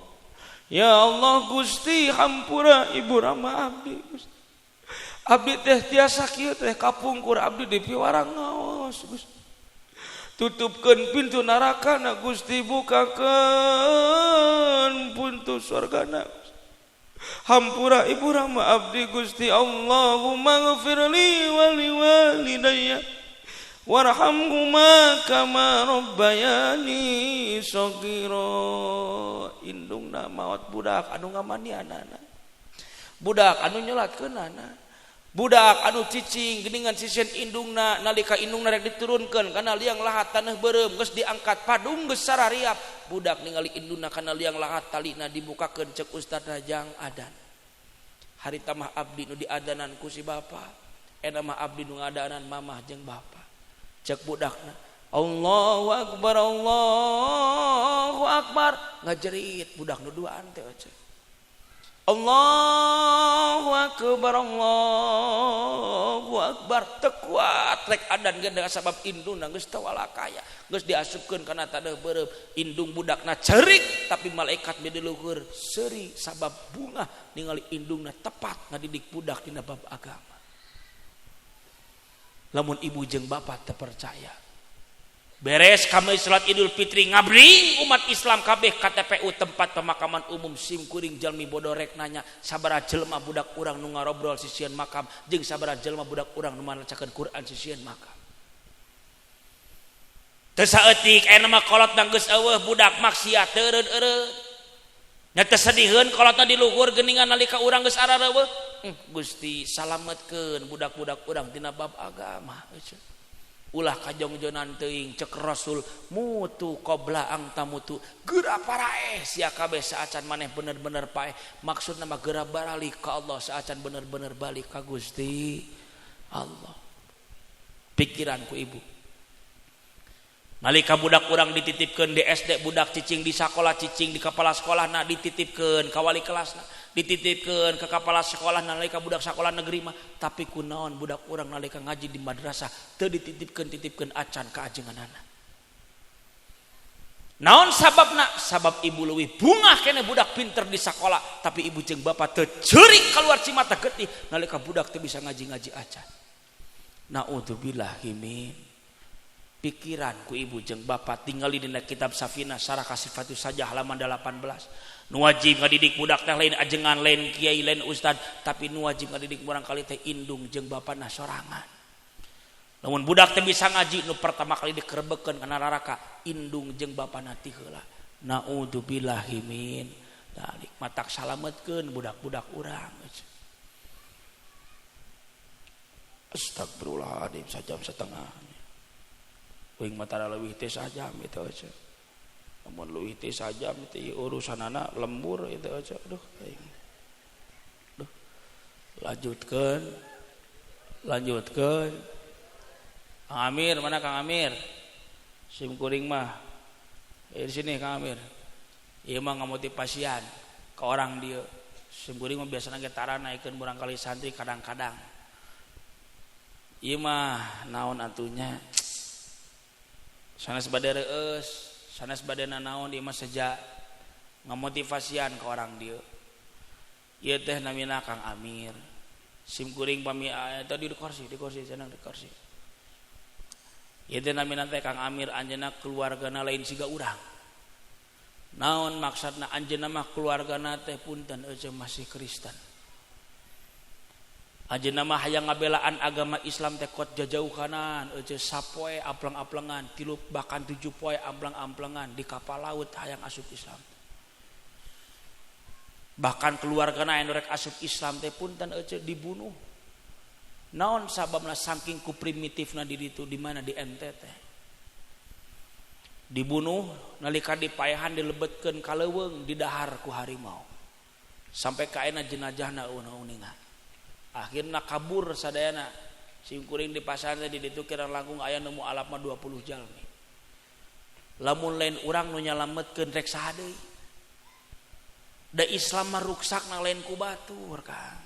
Ya Allah Gusti hampura ibu rama abdi Gusti. Abdi teh tiasa kieu teh kapungkur abdi di piwarang ngaos Gusti. Tutupkeun pintu narakana Gusti, bukakeun pintu surgana. Hampura ibu rama abdi Gusti. Allahumma ighfirli wa liwalidayya warhamhuma kama rabbayani shaghira. Indungna maot budak anu ngamanianana, budak anu nyolatkeunana, budak anu cicing geuningan sisieun indungna nalika indungna rek diturunkeun kana liang lahat taneuh beureum geus diangkat padung geus sarariap, budak ningali indungna kana liang lahat talina dibukakeun ceuk ustad Rajang adan. Harita mah abdi nu diadanan ku si bapa, eta mah abdi nu ngadanan mamah jeung bapa. Cek budakna, Allahu akbar Allahu akbar, ngajerit budak nu duaan teh cek. Allahu akbar Allahu akbar, tekuat rek adan gede sabab indungna geus teu walakaya, geus diasupkeun kana taneuh beureum. Indung budakna cerik tapi malaikat di luhur seuri sabab bunga ningali indungna tepat ngadidik budak dina bab agama. Lamun ibu jeung bapak teu percaya, beres kami salat Idul Fitri ngabring umat Islam kabeh ka TPU tempat pemakaman umum simkuring jalmi bodorek nanya sabaraha jelema budak urang nu ngarobrol sisieun makam jeung sabaraha jelema budak urang nu macakeun Quran sisieun makam. Teu saeutik aya mah kolotna geus eueuh budak maksiat teu eureud-eureud. Nya teu sedihieun kolotna di luhur geuningan nalika urang geus arareueuh. Gusti salametkeun budak-budak urang tina bab agama. Ulah kajongjonan teuing cek Rasul mutu qabla ang tamutu, geura parae sia kabeh saacan maneh bener-bener paeh. Maksudna mah geura balik ka Allah saacan bener-bener balik ka Gusti Allah. Pikiranku ibu, nalika budak urang dititipkeun di SD, budak cicing di sakola cicing di kepala sekolahna dititipkeun ka wali kelasna, dititipkeun ke kepala sekolah nalika budak sekolah negeri mah. Tapi kunaon budak urang nalika ngaji di madrasah teu dititipkeun acan ka ajenganana. Naon sababna? Sabab ibu leuwih bungah keneh budak pinter di sekolah, tapi ibu jeung bapa teu ceurik kaluar cimata getih nalika budak teu bisa ngaji-ngaji acan. Naudzubillahi min. Pikiran ku ibu jeung bapa tingali dina kitab Safinah Syarah Kasifatus Sajah halaman 18. Nu wajib ngadidik budak teh lain ajengan, lain kiai, lain ustad, tapi nu wajib ngadidik barangkali teh indung jeung bapana sorangan. Lamun budak teh bisa ngaji, nu pertama kali dikerebekeun kana neraka indung jeung bapana ti heula. Naudzubillahi min dzalik. Matak salametkeun budak-budak urang. Astagfirullahaladzim, sajam setengah. Wing matara leuwih teh sajam itu aja. Amun leuwih teh sajam teh urusanana lembur itu aja. Aduh. Lanjutkeun. Kang Amir, mana Kang Amir? Sim kuring mah. Di sini Kang Amir. Ieu mah ngamotivasian ke orang dia. Sim kuring mah biasana ge tara naikeun barangkali santri kadang-kadang. Ieu mah naon atunya? Sanes bade reueus, sanes badena naon ieu mah seja ngamotivasian ke orang dia. Ieu teh namina Kang Amir. Sim kuring pami tadi di kursi cenah di kursi. Ieu teh namina teh Kang Amir, anjeunna keluargana lain siga urang. Naon maksudna? Anjeunna mah keluargana teh punten eueuh masih Kristen. Anjeunna mah hayang ngabelaan agama Islam teh kot jajauhanan, eueuh sapoe aplang-aplengan, 3 bahkan 7 poe amplang-amplengan di kapal laut hayang asup Islam. Bahkan keluargana anu rek asup Islam teh punten eueuh dibunuh. Naon sababna? Saking ku primitifna di ditu di mana di NTT. Dibunuh nalika dipaehan dilebetkeun ka leuweung didahar ku harimau. Sampai ka ayeuna jenazahna uningan. Akhirna kabur sadayana. Sim kuring di pasar teh di ditu kirang langkung aya nemu alapna 20 jalmi. lamun lain urang nu nyalametkeun rek saha deui. Da Islam mah ruksakna lain ku batur Kang.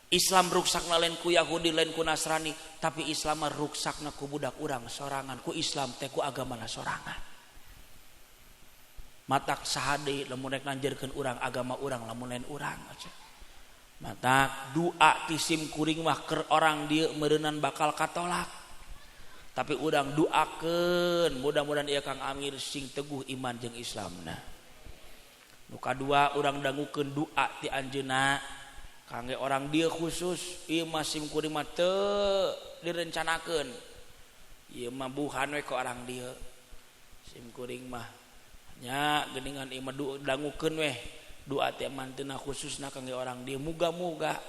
Islam ruksakna lain ku Yahudi lain ku Nasrani, tapi Islam mah ruksakna ku budak urang sorangan, ku Islam teh ku agamana sorangan. Matak saha deui lamun rek nanjeurkeun urang agama urang lamun lain urang aja. Matak doa ti sim kuring mah keur orang dieu meureunnan bakal katolak. Tapi urang doakeun mudah-mudahan ieu Kang Amir sing teguh iman jeung Islamna. Nu kadua urang dangukeun doa ti anjeunna kangge orang dieu khusus ieu mah sim kuring mah teu direncanakeun. Ieu mah buhan we ka orang dieu. Sim kuring mah nya geuningan ieu mah dangukeun we doa ti manteuna khususna kangge orang dieu. Muga-muga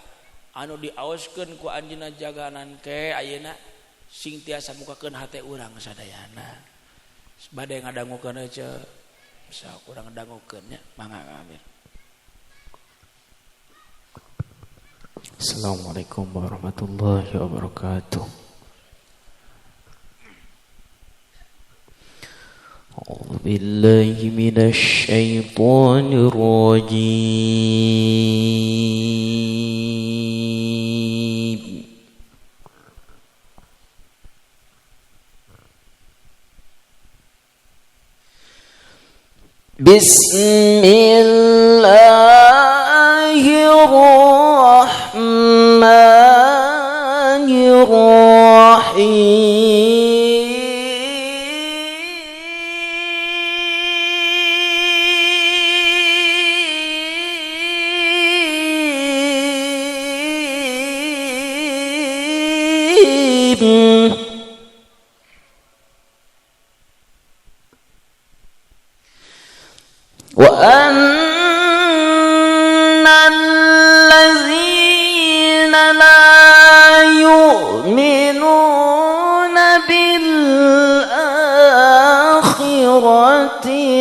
anu diaoskeun ku anjeunna jaganan ke ayeuna sing tiasa mukakeun hate urang sadayana. Bade ngadangukeun aja. Bisa kurang ngadangukeun nya. Mangga Amir. Assalamualaikum warahmatullahi wabarakatuh. A'udzu billahi minasy syaithanir rajim. Bismillahirrahmanirrahim. وأن الذين لا يؤمنون بالآخرة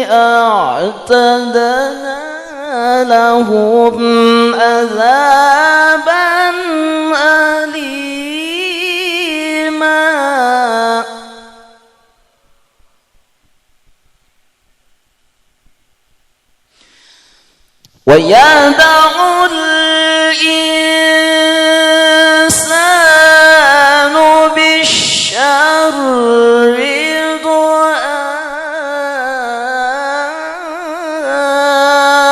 أعتدنا لهم عذابا أليما ويدع الإنسان بالشر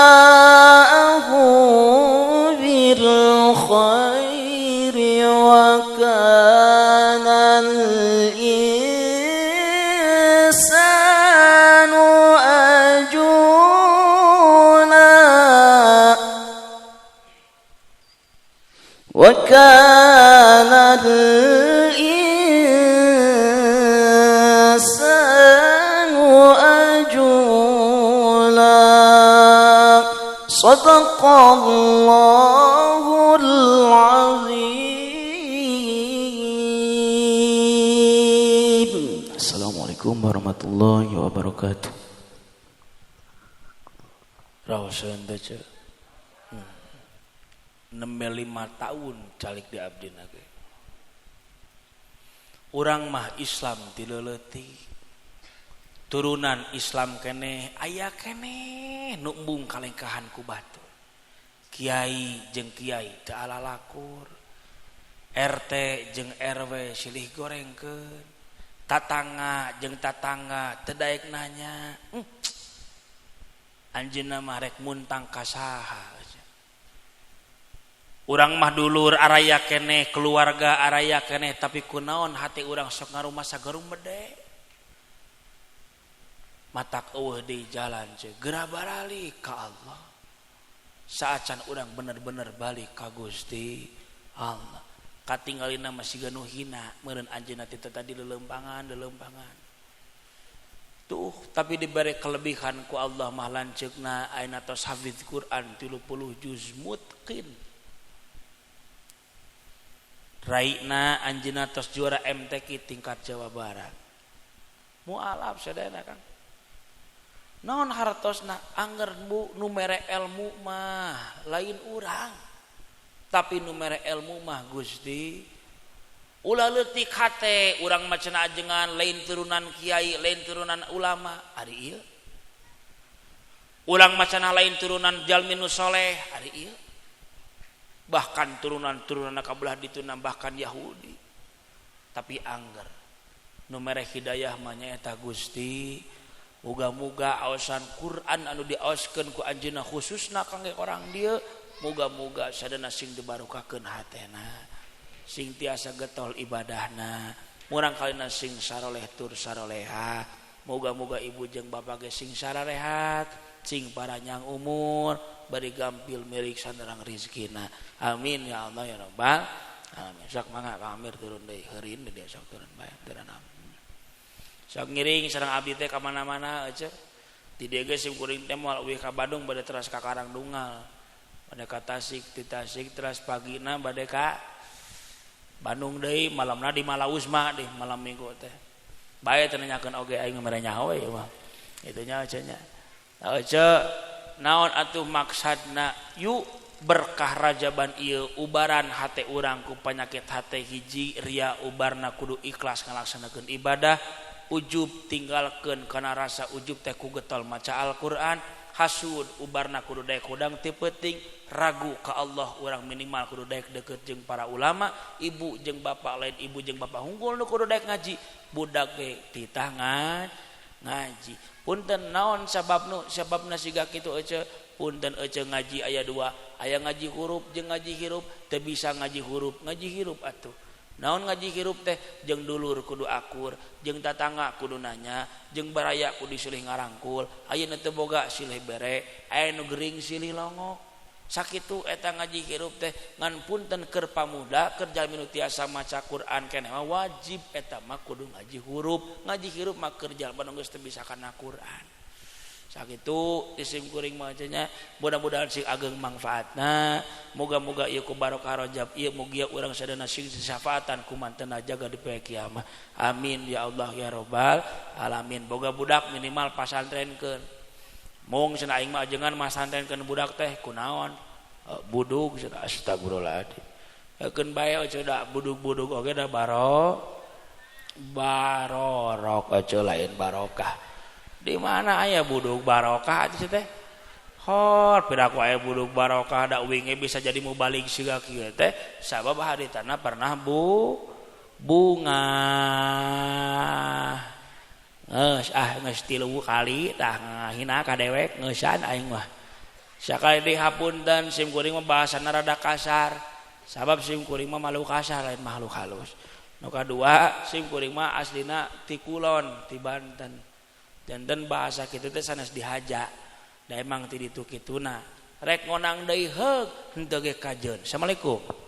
دعاءه بالخير وكان الإنسان وكان الإنسان أجولا صدق الله العظيم. Assalamualaikum warahmatullahi wabarakatuh. Raoseun teh ce. 65 tahun calik di abdina ge. Urang mah Islam ti leuleutik. Turunan Islam keneh aya keneh nu embung kalengkahan ku batu. Kiai jeung kiai teu alalakur. RT jeung RW silih gorengkeun. Tatangga jeung tatangga teu daek nanya. Anjeunna mah rek muntang ka saha. Urang mah dulur araya keneh, keluarga araya keneh, tapi kunaon hati urang sok ngarumah sagarum bede. Matak eueuh deui jalan ce, geura barali ka Allah. Saacan urang bener-bener balik ka Gusti Allah. Katinggalina masih nu hina, meureun anjeunna teh tadi lelempangan. Tuh, tapi diberi kelebihan ku Allah mah lanceukna ayeuna tos hafidz Quran 30 juz mutqin. Raina anjeunna tos juara MTQ tingkat Jawa Barat. Mualaf sadayana Kang. Naon hartosna angger bu nu mere ilmu mah lain urang. Tapi nu mere ilmu mah Gusti ulah leutik hate urang mah cenah ajengan lain turunan kiai lain turunan ulama ari ieu urang mah cenah lain turunan jalmi nu soleh ari ieu bahkan turunan-turunan kabelah dituna bahkan Yahudi tapi angger nu mere hidayah mah nyaeta Gusti muga-muga aosan Quran anu diaoskeun ku anjeunna khususna kangge orang dieu muga-muga sadana sing dibarokakeun hatena sing tiasa getol ibadahna murang kalina sing saroleh tur saroleha muga-muga ibu jeung bapa ge sing sararehat sing paranyang umur bari gampil mirik sandarang rezekina amin ya Allah ya rabbal alamin sok mangga Kang Amir turun deui heureun dia sok turun bae turun sok ngiring sareng abdi teh ka mana-mana aja di dieu ge sim kuring teh moal uih ka Bandung bade teras ka Karangdungal bade ka Tasik ti Tasik teras pagina bade ka Bandung deui malamna di Malausma di malam minggu teh bae teh nanyakeun oge aing mere nyaho we mah itu nya cenah naon atuh maksadna yuk berkah rajaban ieu ubaran hate urang ku panyakit hate hiji ria ubarna kudu ikhlas ngalaksanakeun ibadah ujub tinggalkeun kana rasa ujub teh ku getol maca Al-Qur'an hasud ubarna kudu daek hudang ti penting ragu ka Allah urang minimal kudu daek deukeut jeung para ulama ibu jeung bapak lain ibu jeung bapak hunggul nu kudu daek ngaji budak ge titah ngaji punten naon sababna siga kitu ece punten ece ngaji aya dua aya ngaji huruf jeung ngaji hirup teu bisa ngaji huruf ngaji hirup atuh naon ngaji hirup teh jeung dulur kudu akur jeung tatangga kudu nanya jeung baraya kudu silih ngarangkul ayeuna teu boga silih bere aya nu gering silih longok sakitu eta ngaji hirup teh ngan punten keur pamuda keur jalmi nu tiasa maca Quran keneh mah wajib eta mah kudu ngaji huruf ngaji hirup mah keur jalma nu geus teu bisa kana Quran sakitu isim kuring mah cenah mudah-mudahan sing ageng manfaatna moga-moga ieu ku barokah Rajab ieu mugia urang sadana sing syafaatan ku mantenna jaga di poe kiamat amin ya Allah ya rabbal alamin boga budak minimal pasantrenkeun mung cenah aing mah ajengan masantrenkeun budak teh kunaon budug cenah astagfirullahaladzim keun bae cenah budug-budug oge da barorok aja lain barokah di mana aya budug barokah atuh teh hor piraku aya budug barokah da uing bisa jadi mubalik siga kieu teh sabab haritana pernah bunga geus 3 kali tah ngahina ka dewek ngeusan aing mah sakali deui hapunten sim kuring mah bahasana rada kasar sabab sim kuring mah makhluk kasar lain makhluk halus nu kadua sim kuring mah aslina ti Kulon ti Banten janten bahasa kitu teh sanes dihaja da emang ti ditu kituna rek ngonang deui heug henteu ge kajeun. Assalamualaikum.